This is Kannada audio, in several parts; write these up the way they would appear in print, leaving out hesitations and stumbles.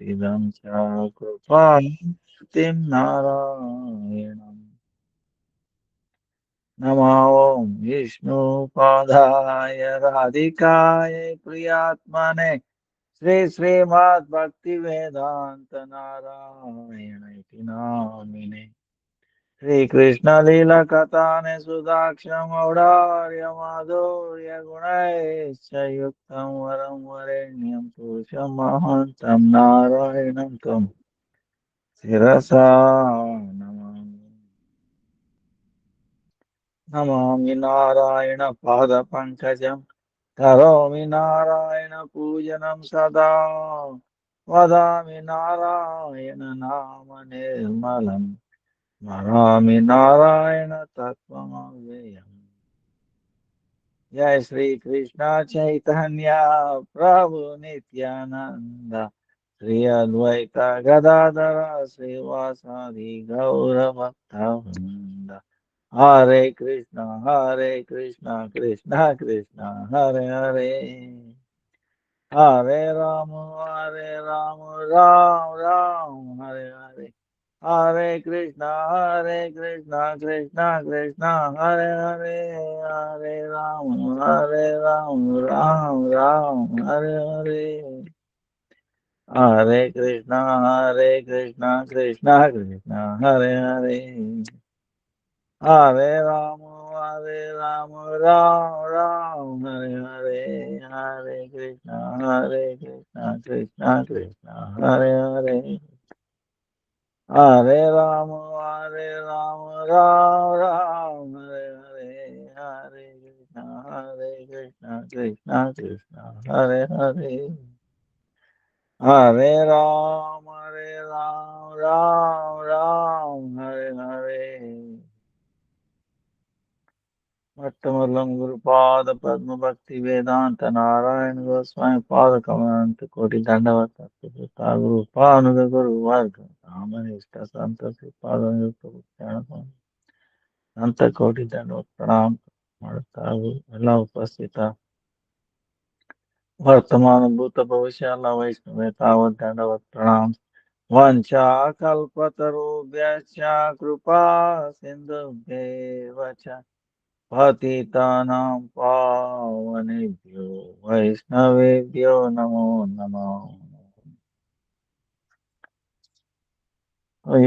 भक्तिदं च कृपातिं नारायणम् नमो ॐ विष्णुपादाय राधिकाय प्रियात्मने श्री श्रीमद्भक्तिवेदान्त नारायण इति नामिने श्रीकृष्णलीलकथाने सुदाक्षमौदार्य माधुर्य गुणैश्च युक्तं वरं वरेण्यं पुरुषं महान्तं नारायणं तं शिरसा नमामि। नमामि नारायण पादपङ्कजं करोमि नारायण पूजनं सदा वदामि नारायण नाम निर्मलं स्मरामि नारायण तत्त्वमव्ययम्। जय श्री कृष्ण चैतन्य प्रभु नित्यानंद श्री अद्वैत गदाधर श्रीवासादि गौर भक्तवृंद हरे कृष्ण कृष्ण कृष्ण हरे हरे हरे राम राम राम हरे हरे हरे कृष्णा कृष्णा कृष्णा हरे हरे हरे राम राम राम हरे हरे हरे कृष्णा कृष्णा कृष्णा हरे हरे हरे राम राम राम हरे हरे हरे कृष्णा कृष्णा कृष्णा हरे हरे हरे राम राम राम हरे हरे कृष्णा कृष्णा हरे हरे हरे राम राम राम हरे हरे भट्टमूलं गुरुपाद पद्म भक्ति वेदांत नारायण गोस्वामी पाद कमलांत कोटि दंडवत गुरुपानुग गुरु वर्ग रामनिष्ठ संत श्रीपाद ನಂತ ಕೋಟಿ ದಂಡವತ್ ಪ್ರಣಾಮ ಮಾಡುತ್ತಾ ಎಲ್ಲ ಉಪಸ್ಥಿತ ವರ್ತಮಾನ ಭೂತ ಭವಿಷ್ಯ ಎಲ್ಲ ವೈಷ್ಣವೇ ತಾವತ್ ದಂಡವತ್ ಪ್ರಣಾಮ ವಂಚಾ ಕಲ್ಪತರುಭ್ಯಶ್ಚ ಕೃಪಾ ಸಿಂಧುಭ್ಯೇವ ಚ ಪತಿತಾನಾಂ ಪಾವನೇಭ್ಯೋ ವೈಷ್ಣವೇಭ್ಯೋ ನಮೋ ನಮಃ.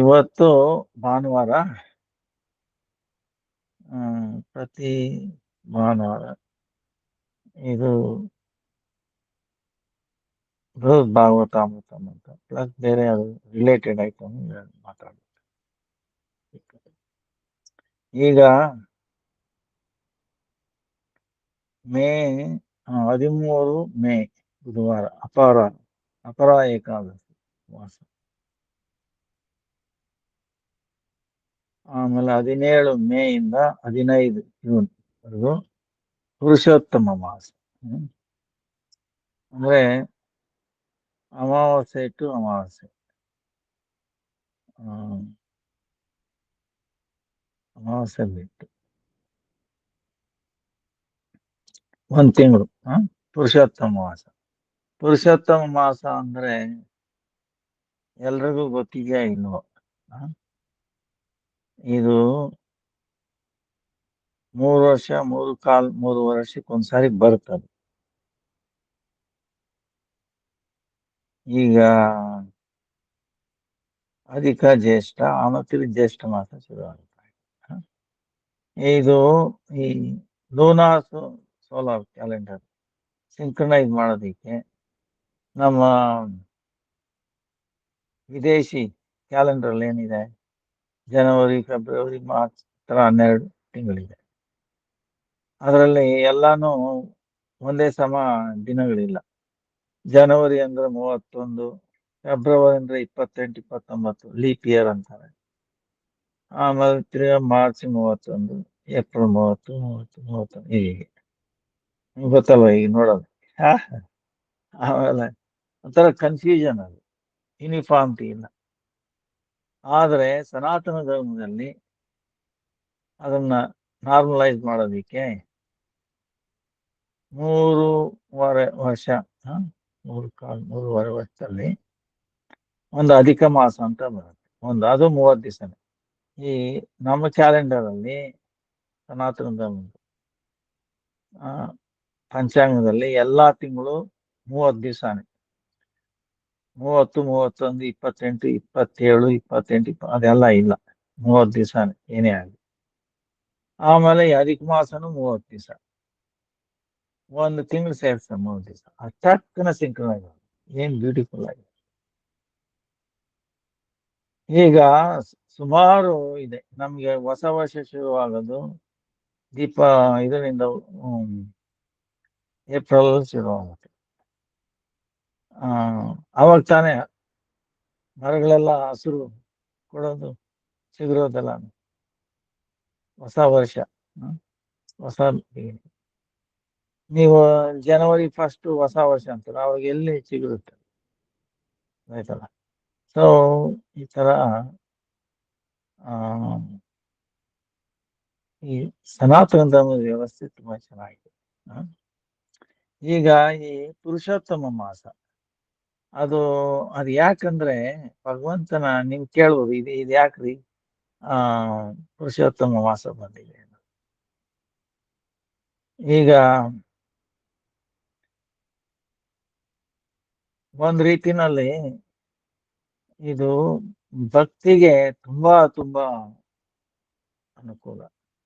ಇವತ್ತು ಭಾನುವಾರ. ಪ್ರತಿ ಭಾನುವಾರ ಇದು ಬೃಹತ್ ಭಾಗವತಾಮೃತಂ ಅಂತ ಪ್ಲಸ್ ಬೇರೆ ಅದು ರಿಲೇಟೆಡ್ ಐಟಮ್ ಮಾತಾಡ್ಬೇಕು. ಈಗ ಮೇ 13 ಮೇ ಬುಧವಾರ ಅಪರ ಏಕಾದಶಿ ಮಾಸ. ಆಮೇಲೆ 17 ಮೇ ಇಂದ 15 ಜೂನ್ ವರೆಗೂ ಪುರುಷೋತ್ತಮ ಮಾಸ. ಅಂದ್ರೆ ಅಮಾವಾಸ್ಯೆ ಟು ಅಮಾವಾಸ್ಯೆ, ಅಮಾವಾಸ್ಯೆ ಬಿಟ್ಟು 1 ತಿಂಗಳು ಪುರುಷೋತ್ತಮ ಮಾಸ. ಪುರುಷೋತ್ತಮ ಮಾಸ ಅಂದ್ರೆ ಎಲ್ರಿಗೂ ಗೊತ್ತಿದೆಯಾ ಇಲ್ವೋ? ಇದು 3 ವರ್ಷ 3 ವರ್ಷಕ್ಕೊಂದ್ಸಾರಿ ಬರ್ತದೆ. ಈಗ ಅಧಿಕ ಜ್ಯೇಷ್ಠ ಆಮೇಲೆ ಜ್ಯೇಷ್ಠ ಮಾಸ ಶುರು ಆಗುತ್ತೆ. ಇದು ಈ ಲೂನಾರ್ ಸೋಲಾರ್ ಕ್ಯಾಲೆಂಡರ್ ಸಿಂಕ್ರನೈಸ್ ಮಾಡೋದಿಕ್ಕೆ ನಮ್ಮ ವಿದೇಶಿ ಕ್ಯಾಲೆಂಡರ್ ಏನಿದೆ, ಜನವರಿ ಫೆಬ್ರವರಿ ಮಾರ್ಚ್ 12 ತಿಂಗಳಿದೆ. ಅದರಲ್ಲಿ ಎಲ್ಲಾನು ಒಂದೇ ಸಮ ದಿನಗಳಿಲ್ಲ. ಜನವರಿ ಅಂದ್ರೆ 31, ಫೆಬ್ರವರಿ ಅಂದ್ರೆ 28, 29 ಲೀಪ್ ಇಯರ್ ಅಂತಾರೆ. ಆಮೇಲೆ ತಿರ್ಗಾ ಮಾರ್ಚ್ 31, ಏಪ್ರಿಲ್ 30, 31 ಹೀಗೆ ಗೊತ್ತಲ್ವ ಈಗ ನೋಡೋದು. ಆಮೇಲೆ ಒಂಥರ ಕನ್ಫ್ಯೂಷನ್, ಅದು ಯೂನಿಫಾರ್ಮಿಟಿ ಇಲ್ಲ. ಆದ್ರೆ ಸನಾತನ ಧರ್ಮದಲ್ಲಿ ಅದನ್ನ ನಾರ್ಮಲೈಸ್ ಮಾಡೋದಿಕ್ಕೆ 3.5 ವರ್ಷ, 3.25 ವರ್ಷದಲ್ಲಿ ಒಂದು ಅಧಿಕ ಮಾಸ ಅಂತ ಬರುತ್ತೆ, ಅದು 30 ದಿವಸನೇ. ಈ ನಮ್ಮ ಕ್ಯಾಲೆಂಡರ್ ಅಲ್ಲಿ ಸನಾತನ ಧರ್ಮದ ಆ, ಪಂಚಾಂಗದಲ್ಲಿ ಎಲ್ಲಾ ತಿಂಗಳು 30 ದಿವಸನೇ. 30, 31, 28, 27, 28 ಅದೆಲ್ಲ ಇಲ್ಲ, 30 ದಿವಸನೇ ಏನೇ ಆಗಲಿ. ಆಮೇಲೆ ಈ ಅಧಿಕ ಮಾಸನು 30 ದಿವಸ, ಒಂದು ತಿಂಗಳು ಸೇರ್ಸ 30 ದಿವಸ, ಅಷ್ಟಕ್ಕನ ಸಿಂಕ್ರನೈಸ್. ಏನ್ ಬ್ಯೂಟಿಫುಲ್ ಆಗಿದೆ. ಈಗ ಸುಮಾರು ಇದೆ ನಮ್ಗೆ ಹೊಸ ವರ್ಷ ಶುರುವಾಗೋದು ದೀಪ ಇದರಿಂದ, ಏಪ್ರಿಲ್ ಶುರುವಾಗುತ್ತೆ. ಅವಾಗ ತಾನೇ ಮರಗಳೆಲ್ಲ ಹಸಿರು ಕೊಡೋದು, ಚಿಗುರೋದೆಲ್ಲ ಹೊಸ ವರ್ಷ, ಹೊಸ beginning. ನೀವು ಜನವರಿ 1 ಹೊಸ ವರ್ಷ ಅಂತಾರೆ, ಅವಾಗ ಎಲ್ಲಿ ಚಿಗುರುತ್ತೆ, ಆಯ್ತಲ್ಲ. ಸೊ ಈ ತರ ಈ ಸನಾತನ ಧರ್ಮದ ವ್ಯವಸ್ಥೆ ತುಂಬಾ ಚೆನ್ನಾಗಿದೆ. ಈಗ ಈ ಪುರುಷೋತ್ತಮ ಮಾಸ, ಅದು ಯಾಕಂದ್ರೆ ಭಗವಂತನ, ನೀವು ಕೇಳ್ಬೋದು ಇದು ಯಾಕ್ರಿ ಪುರುಷೋತ್ತಮ ಮಾಸ ಬಂದಿದೆ. ಈಗ ಒಂದ್ ರೀತಿನಲ್ಲಿ ಇದು ಭಕ್ತಿಗೆ ತುಂಬಾ ತುಂಬಾ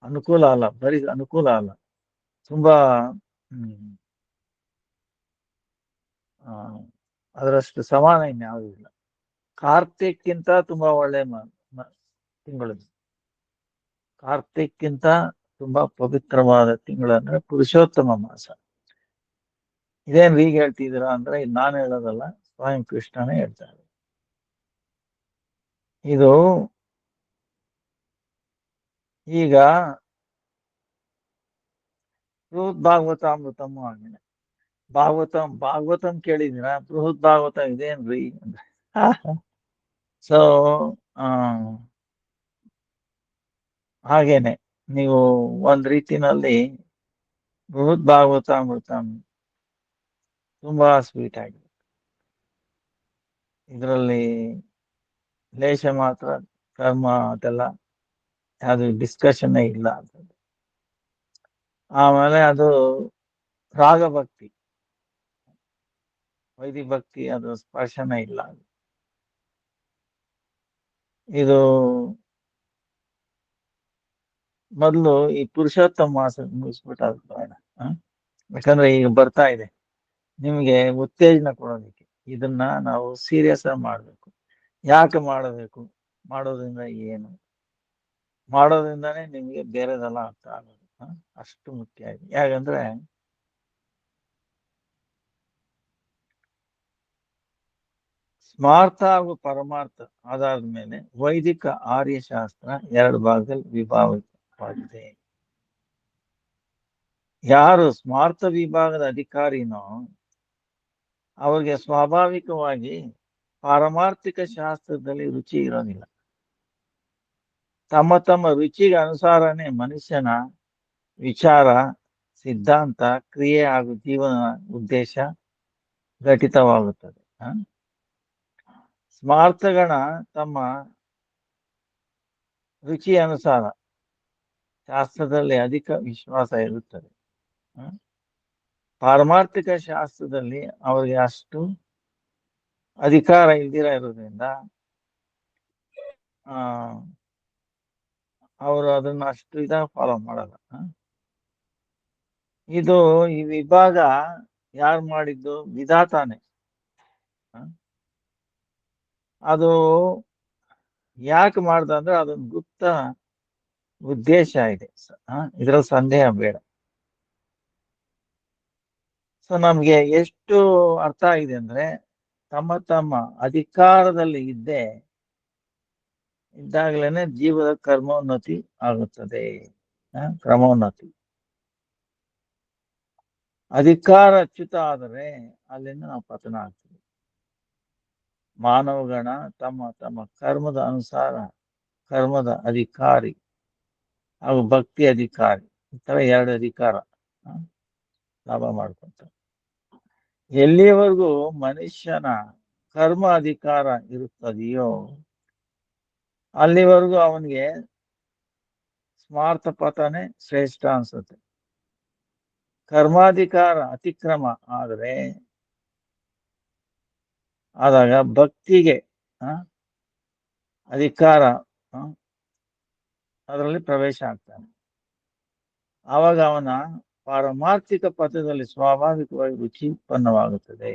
ಅನುಕೂಲ ಅಲ್ಲ, ಬರೀ ಅನುಕೂಲ ಅಲ್ಲ, ತುಂಬಾ ಅದರಷ್ಟು ಸಮಾನ ಇನ್ಯಾವುದೂ ಇಲ್ಲ. ಕಾರ್ತಿಕ್ಕಿಂತ ತುಂಬಾ ಒಳ್ಳೆ ತಿಂಗಳು. ಕಾರ್ತಿಕ್ಕಿಂತ ತುಂಬಾ ಪವಿತ್ರವಾದ ತಿಂಗಳು ಅಂದ್ರೆ ಪುರುಷೋತ್ತಮ ಮಾಸ. ಇದೇನ್ ಈಗ ಹೇಳ್ತಿದ್ದೀರಾ ಅಂದ್ರೆ ಇದು ನಾನು ಹೇಳೋದಲ್ಲ, ಸ್ವಯಂ ಕೃಷ್ಣನೇ ಹೇಳ್ತಾರೆ. ಇದು ಈಗ ಬೃಹತ್ ಭಾಗವತಾಮೃತಮ್ ಆಗಿದೆ. ಭಾಗವತಂ ಕೇಳಿದಿರ? ಬೃಹತ್ ಭಾಗವತ ಇದೇನ್ರಿ ಅಂದ್ರೆ ಸೊ ಹಾಗೇನೆ ನೀವು ಒಂದ್ ರೀತಿನಲ್ಲಿ ಬೃಹತ್ ಭಾಗವತಾಮೃತಂ ತುಂಬಾ ಸ್ವೀಟ್ ಆಗಿದೆ. ಇದರಲ್ಲಿ ಲೇಷ ಮಾತ್ರ ಕರ್ಮ ಅದೆಲ್ಲ ಅದು ಡಿಸ್ಕಷನ್ ಇಲ್ಲ ಅಂತ. ಆಮೇಲೆ ಅದು ರಾಗಭಕ್ತಿ, ವೈದಿಕ ಭಕ್ತಿ, ಅದು ಸ್ಪರ್ಶನ ಇಲ್ಲ. ಇದು ಮೊದಲು ಈ ಪುರುಷೋತ್ತಮ ಮಾಸ ಮುಗಿಸ್ಬಿಟ್ಟು ಬೇಡ. ಯಾಕಂದ್ರೆ ಈಗ ಬರ್ತಾ ಇದೆ, ನಿಮ್ಗೆ ಉತ್ತೇಜನ ಕೊಡೋದಕ್ಕೆ ಇದನ್ನ ನಾವು ಸೀರಿಯಸ್ ಆಗಿ ಮಾಡ್ಬೇಕು. ಯಾಕೆ ಮಾಡಬೇಕು? ಮಾಡೋದ್ರಿಂದ ಏನು? ಮಾಡೋದ್ರಿಂದಾನೇ ನಿಮ್ಗೆ ಬೇರೆದೆಲ್ಲ ಅರ್ಥ ಆಗೋದು. ಅಷ್ಟು ಮುಖ್ಯ ಇದೆ. ಯಾಕಂದ್ರೆ ಸ್ಮಾರ್ಥ ಹಾಗೂ ಪರಮಾರ್ಥ ಆಧಾರದ ಮೇಲೆ ವೈದಿಕ ಆರ್ಯಶಾಸ್ತ್ರ 2 ಭಾಗದಲ್ಲಿ ವಿಭಾಗವಾಗಿದೆ. ಯಾರು ಸ್ಮಾರ್ಥ ವಿಭಾಗದ ಅಧಿಕಾರಿನೋ ಅವ್ರಿಗೆ ಸ್ವಾಭಾವಿಕವಾಗಿ ಪಾರಮಾರ್ಥಿಕ ಶಾಸ್ತ್ರದಲ್ಲಿ ರುಚಿ ಇರೋದಿಲ್ಲ. ತಮ್ಮ ತಮ್ಮ ರುಚಿಗೆ ಅನುಸಾರನೇ ಮನುಷ್ಯನ ವಿಚಾರ, ಸಿದ್ಧಾಂತ, ಕ್ರಿಯೆ ಹಾಗೂ ಜೀವನ ಉದ್ದೇಶ ಘಟಿತವಾಗುತ್ತದೆ. ಸ್ಮಾರ್ಥಗಣ ತಮ್ಮ ರುಚಿ ಅನುಸಾರ ಶಾಸ್ತ್ರದಲ್ಲಿ ಅಧಿಕ ವಿಶ್ವಾಸ ಇರುತ್ತದೆ. ಪಾರಮಾರ್ಥಿಕ ಶಾಸ್ತ್ರದಲ್ಲಿ ಅವರಿಗೆ ಅಷ್ಟು ಅಧಿಕಾರ ಇಲ್ದಿರೋದ್ರಿಂದ ಅವರು ಅದನ್ನ ಅಷ್ಟು ಇದಾಗ ಫಾಲೋ ಮಾಡಲ್ಲ. ಇದು ಈ ವಿಭಾಗ ಯಾರು ಮಾಡಿದ್ದು? ವಿಧಾತಾನೆ. ಅದು ಯಾಕೆ ಮಾಡ್ದ ಅಂದ್ರೆ ಅದೊಂದು ಗುಪ್ತ ಉದ್ದೇಶ ಇದೆ, ಇದ್ರಲ್ಲಿ ಸಂದೇಹ ಬೇಡ. ಸೊ ನಮ್ಗೆ ಎಷ್ಟು ಅರ್ಥ ಆಗಿದೆ ಅಂದ್ರೆ, ತಮ್ಮ ತಮ್ಮ ಅಧಿಕಾರದಲ್ಲಿ ಇದ್ದಾಗಲೇನೆ ಜೀವದ ಕರ್ಮೋನ್ನತಿ ಆಗುತ್ತದೆ, ಕ್ರಮೋನ್ನತಿ. ಅಧಿಕಾರ ಅಚ್ಯುತ ಆದರೆ ಅಲ್ಲಿಂದ ನಾವು ಪತನ ಆಗ್ತೀವಿ. ಮಾನವಗಣ ತಮ್ಮ ತಮ್ಮ ಕರ್ಮದ ಅನುಸಾರ ಕರ್ಮದ ಅಧಿಕಾರಿ ಹಾಗೂ ಭಕ್ತಿ ಅಧಿಕಾರಿ, ಈ ತರ 2 ಅಧಿಕಾರ ಲಾಭ ಮಾಡ್ಕೊಂತಾರೆ. ಎಲ್ಲಿಯವರೆಗೂ ಮನುಷ್ಯನ ಕರ್ಮ ಅಧಿಕಾರ ಇರುತ್ತದೆಯೋ ಅಲ್ಲಿವರೆಗೂ ಅವನಿಗೆ ಸ್ಮಾರ್ಥ ಪಥನೇ ಶ್ರೇಷ್ಠ ಅನ್ಸುತ್ತೆ. ಕರ್ಮಾಧಿಕಾರ ಅತಿಕ್ರಮ ಆದಾಗ ಭಕ್ತಿಗೆ ಅಧಿಕಾರ ಅದರಲ್ಲಿ ಪ್ರವೇಶ ಆಗ್ತಾನೆ. ಆವಾಗ ಅವನ ಪಾರಮಾರ್ಥಿಕ ಪಥದಲ್ಲಿ ಸ್ವಾಭಾವಿಕವಾಗಿ ರುಚಿ ಉತ್ಪನ್ನವಾಗುತ್ತದೆ.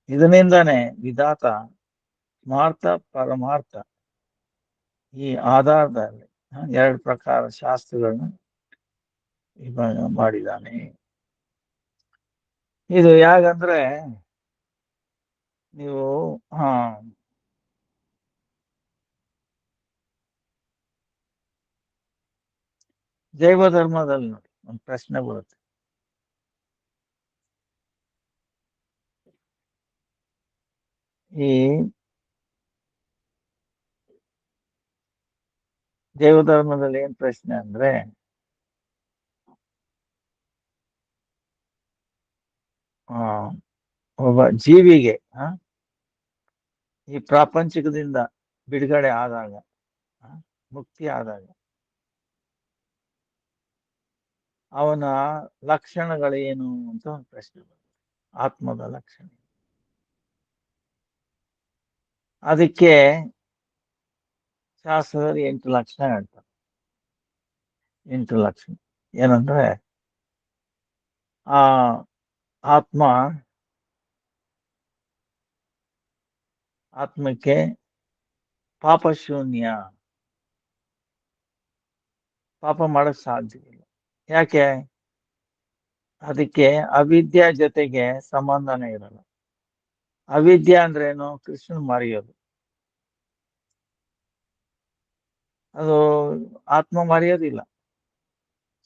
ಇದರಿಂದಾನೇ ವಿಧಾತ ಸ್ಮಾರ್ಥ ಪರಮಾರ್ಥ ಈ ಆಧಾರದಲ್ಲಿ 2 ಪ್ರಕಾರ ಶಾಸ್ತ್ರಗಳನ್ನ ವಿಭಾಗ ಮಾಡಿದ್ದಾನೆ. ಇದು ಯಾಕಂದ್ರೆ ನೀವು ಜೈವ ಧರ್ಮದಲ್ಲಿ ನೋಡಿ ಒಂದು ಪ್ರಶ್ನೆ ಬರುತ್ತೆ. ಈ ಜೈವ ಧರ್ಮದಲ್ಲಿ ಏನ್ ಪ್ರಶ್ನೆ ಅಂದ್ರೆ, ಒಬ್ಬ ಜೀವಿಗೆ ಈ ಪ್ರಾಪಂಚಿಕದಿಂದ ಬಿಡುಗಡೆ ಆದಾಗ, ಮುಕ್ತಿ ಆದಾಗ ಅವನ ಲಕ್ಷಣಗಳೇನು ಅಂತ ಒಂದು ಪ್ರಶ್ನೆ ಬರುತ್ತೆ. ಆತ್ಮದ ಲಕ್ಷಣ. ಅದಕ್ಕೆ ಶಾಸ್ತ್ರದಲ್ಲಿ 8 ಲಕ್ಷಣ ಹೇಳ್ತಾರೆ. 8 ಲಕ್ಷಣ ಏನಂದ್ರೆ, ಆ ಆತ್ಮಕ್ಕೆ ಪಾಪಶೂನ್ಯ, ಪಾಪ ಮಾಡಕ್ ಸಾಧ್ಯ ಇಲ್ಲ. ಯಾಕೆ? ಅದಕ್ಕೆ ಅವಿದ್ಯೆ ಜೊತೆಗೆ ಸಂಬಂಧನೇ ಇರಲ್ಲ. ಅವಿದ್ಯೆ ಅಂದ್ರೆ ಏನು? ಕೃಷ್ಣ ಮರೆಯೋದು. ಅದು ಆತ್ಮ ಮರೆಯೋದಿಲ್ಲ.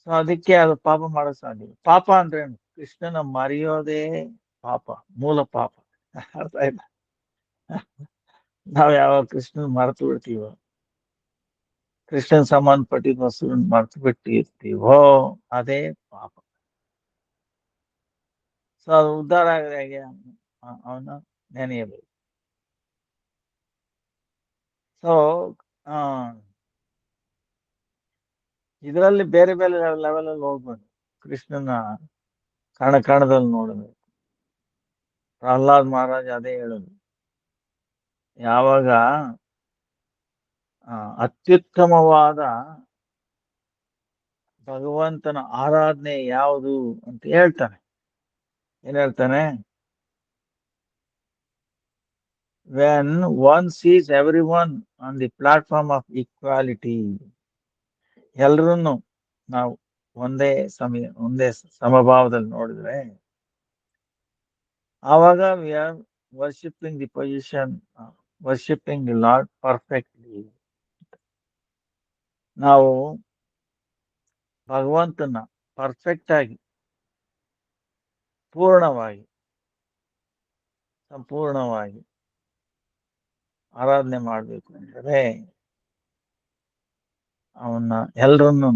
ಸೊ ಅದಕ್ಕೆ ಅದು ಪಾಪ ಮಾಡಕ್ ಸಾಧ್ಯ. ಪಾಪ ಅಂದ್ರೆ ಏನು? ಕೃಷ್ಣನ ಮರೆಯೋದೇ ಪಾಪ, ಮೂಲ ಪಾಪ. ಅರ್ಥ ಆಯ್ತಾ? ನಾವ್ ಯಾವಾಗ ಕೃಷ್ಣನ್ ಮರೆತು ಬಿಡ್ತೀವೋ, ಕೃಷ್ಣನ್ ಸಂಬಂಧಪಟ್ಟಿದ ವಸ್ತುವನ್ನು ಮರೆತು ಬಿಟ್ಟಿರ್ತೀವೋ ಅದೇ ಪಾಪ. ಸೊ ಅದು ಉದ್ಧಾರ ಆಗದೆ ಹೇಗೆ? ಅವನ ನೆನೆಯಬೇಕು. ಸೊ ಇದರಲ್ಲಿ ಬೇರೆ ಬೇರೆ ಲೆವೆಲ್ ಅಲ್ಲಿ ಹೋಗ್ಬೋದು. ಕೃಷ್ಣನ ಕಣದಲ್ಲಿ ನೋಡಬೇಕು. ಪ್ರಹ್ಲಾದ್ ಮಹಾರಾಜ್ ಅದೇ ಹೇಳುದು. ಯಾವಾಗ ಅತ್ಯುತ್ತಮವಾದ ಭಗವಂತನ ಆರಾಧನೆ ಯಾವುದು ಅಂತ ಹೇಳ್ತಾನೆ. ಏನ್ ಹೇಳ್ತಾನೆ? when one sees everyone on the platform of equality, ಎಲ್ರನ್ನು ನಾವು ಒಂದೇ ಸಮಭಾವದಲ್ಲಿ ನೋಡಿದ್ರೆ, ಆವಾಗ we are worshipping the position, worshipping the Lord perfectly. ನಾವು ಭಗವಂತನ ಪರ್ಫೆಕ್ಟ್ ಆಗಿ, ಪೂರ್ಣವಾಗಿ, ಸಂಪೂರ್ಣವಾಗಿ ಆರಾಧನೆ ಮಾಡ್ಬೇಕು ಅಂದರೆ ಅವನ್ನ ಎಲ್ರನ್ನೂ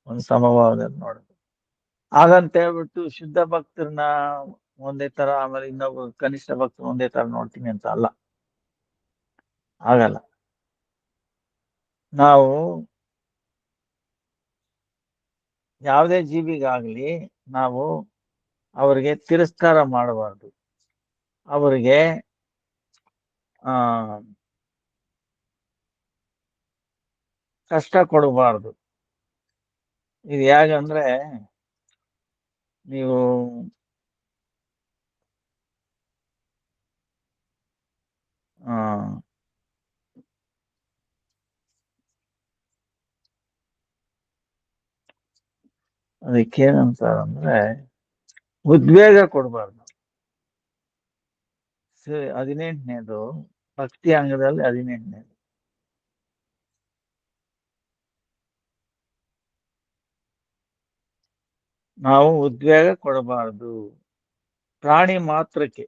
ಒಂದು ಸಮಭಾವದಲ್ಲಿ ನೋಡಬೇಕು. ಹಾಗಂತ ಹೇಳ್ಬಿಟ್ಟು ಶುದ್ಧ ಭಕ್ತರನ್ನ ಒಂದೇ ತರ, ಆಮೇಲೆ ಇನ್ನೊಬ್ಬ ಕನಿಷ್ಠ ಭಕ್ತರು ಒಂದೇ ತರ ನೋಡ್ತೀನಿ ಅಂತ ಅಲ್ಲ, ಆಗಲ್ಲ. ನಾವು ಯಾವುದೇ ಜೀವಿಗಾಗ್ಲಿ ನಾವು ಅವರಿಗೆ ತಿರಸ್ಕಾರ ಮಾಡಬಾರ್ದು, ಅವರಿಗೆ ಕಷ್ಟ ಕೊಡಬಾರ್ದು. ಇದು ಹೇಗಂದ್ರೆ, ನೀವು ಅದಕ್ಕೇನಂತಾರಂದ್ರೆ ಉದ್ವೇಗ ಕೊಡಬಾರ್ದು. 18ನೇದು ಭಕ್ತಿ ಅಂಗದಲ್ಲಿ 18ನೇದು. ನಾವು ಉದ್ವೇಗ ಕೊಡಬಾರದು. ಪ್ರಾಣಿ ಮಾತ್ರಕ್ಕೆ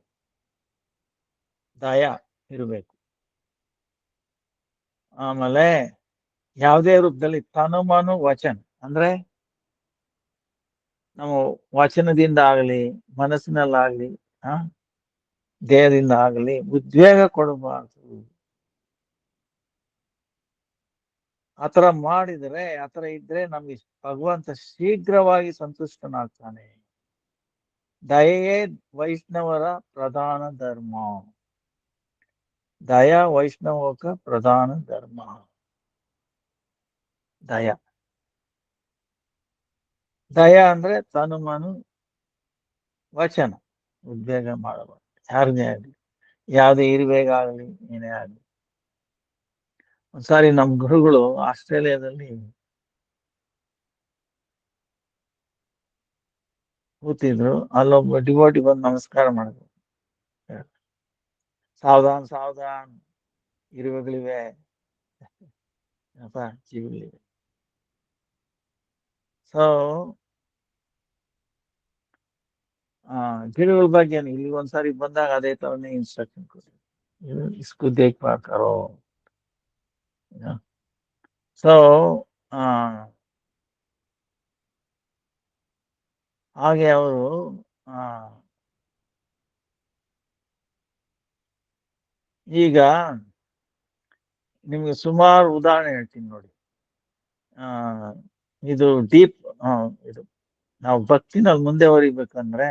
ದಯ ಇರಬೇಕು. ಆಮೇಲೆ ಯಾವುದೇ ರೂಪದಲ್ಲಿ ತನುಮನು ವಚನ ಅಂದ್ರೆ ನಾವು ವಚನದಿಂದ ಆಗ್ಲಿ, ಮನಸ್ಸಿನಲ್ಲಾಗ್ಲಿ ದೇಹದಿಂದ ಆಗಲಿ ಉದ್ವೇಗ ಕೊಡಬಾರ್ದು. ಆತರ ಮಾಡಿದ್ರೆ, ಆತರ ಇದ್ರೆ ನಮ್ಗೆ ಭಗವಂತ ಶೀಘ್ರವಾಗಿ ಸಂತುಷ್ಟನಾಗ್ತಾನೆ. ದಯೆಯೇ ವೈಷ್ಣವರ ಪ್ರಧಾನ ಧರ್ಮ. ದಯ ವೈಷ್ಣವಕ ಪ್ರಧಾನ ಧರ್ಮ. ದಯ ದಯ ಅಂದ್ರೆ ತನುಮನು ವಚನ. ಉದ್ವೇಗ ಮಾಡಬಾರ್ದು ಯಾರನ್ನೇ ಆಗಲಿ, ಯಾವುದೇ ಇರುವೆಗ ಆಗಲಿ, ಏನೇ ಆಗಲಿ. ಒಂದ್ಸಾರಿ ನಮ್ ಗುರುಗಳು ಆಸ್ಟ್ರೇಲಿಯಾದಲ್ಲಿ ಕೂತಿದ್ರು. ಅಲ್ಲೊಬ್ಬ ಡಿವೋಟಿ ಬಂದು ನಮಸ್ಕಾರ ಮಾಡಿದ್ರು. ಸಾವಧಾನ್ ಸಾವಧಾನ್, ಇರುವೆಗಳಿವೆ ಜೀವಿಗಳಿವೆ. ಸೊ ಗಿಡಗಳ ಬಗ್ಗೆ ಇಲ್ಲಿ ಒಂದ್ಸಾರಿ ಬಂದಾಗ ಅದೇ ತರನೇ ಇನ್ಸ್ಟ್ರಕ್ಷನ್ ಕೊಡಿ, ಇಸ್ಕು ದೇಖ್ಭಾಲ್ ಕರೋ. ಸೊ ಹಾಗೆ ಅವರು ಈಗ ನಿಮ್ಗೆ ಸುಮಾರು ಉದಾಹರಣೆ ಹೇಳ್ತೀನಿ ನೋಡಿ. ಇದು ಡೀಪ್ ಇದು ನಾವು ಭಕ್ತಿನಲ್ಲಿ ಮುಂದೆ ಹೊರಿಬೇಕಂದ್ರೆ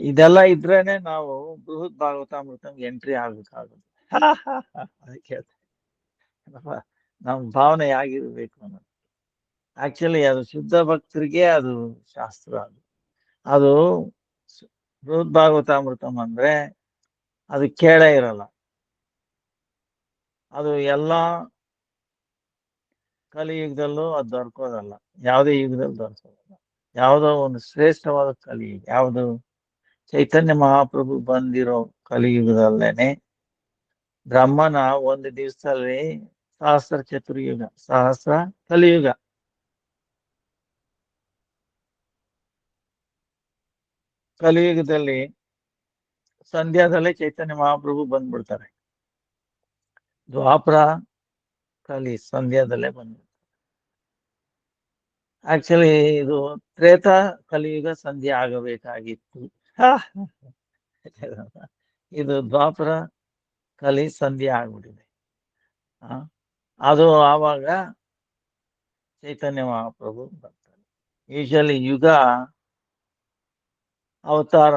ಇದೆಲ್ಲ ಇದ್ರೇನೆ ನಾವು ಬೃಹತ್ ಭಾಗವತಾಮೃತ ಎಂಟ್ರಿ ಆಗ್ಬೇಕಾಗುತ್ತೆ. ಅದಕ್ಕೆ ನಮ್ ಭಾವನೆ ಆಗಿರ್ಬೇಕು ಅನ್ನೋದು. ಆಕ್ಚುಲಿ ಅದು ಶುದ್ಧ ಭಕ್ತರಿಗೆ ಅದು ಶಾಸ್ತ್ರ. ಅದು ಬೃಹತ್ ಭಾಗವತಾಮೃತಂ ಅಂದ್ರೆ ಅದು ಕೇಳೇ ಇರಲ್ಲ. ಅದು ಎಲ್ಲಾ ಕಲಿಯುಗದಲ್ಲೂ ಅದು ದೊರಕೋದಲ್ಲ, ಯಾವುದೇ ಯುಗದಲ್ಲಿ ದೊರಕೋದಲ್ಲ. ಯಾವುದೋ ಒಂದು ಶ್ರೇಷ್ಠವಾದ ಕಲಿಯುಗ ಯಾವುದು? ಚೈತನ್ಯ ಮಹಾಪ್ರಭು ಬಂದಿರೋ ಕಲಿಯುಗದಲ್ಲೇನೆ ಬ್ರಹ್ಮನ ಒಂದು ದಿವಸದಲ್ಲಿ ಸಹಸ್ರ ಚತುರ್ಯುಗ, ಸಹಸ್ರ ಕಲಿಯುಗ. ಕಲಿಯುಗದಲ್ಲಿ ಸಂಧ್ಯಾದಲ್ಲೇ ಚೈತನ್ಯ ಮಹಾಪ್ರಭು ಬಂದ್ಬಿಡ್ತಾರೆ. ದ್ವಾಪರ ಕಲಿ ಸಂಧ್ಯಾದಲ್ಲೇ ಬಂದ್ಬಿಡ್ತಾರೆ. ಆಕ್ಚುಲಿ ಇದು ತ್ರೇತ ಕಲಿಯುಗ ಸಂಧ್ಯಾ ಆಗಬೇಕಾಗಿತ್ತು. ಇದು ದ್ವಾಪರ ಕಲಿ ಸಂಧ್ಯಾ ಆಗ್ಬಿಟ್ಟಿದೆ. ಅದು ಆವಾಗ ಚೈತನ್ಯ ಮಹಾಪ್ರಭು ಬರ್ತಾರೆ. ಯೂಶಲಿ ಯುಗ ಅವತಾರ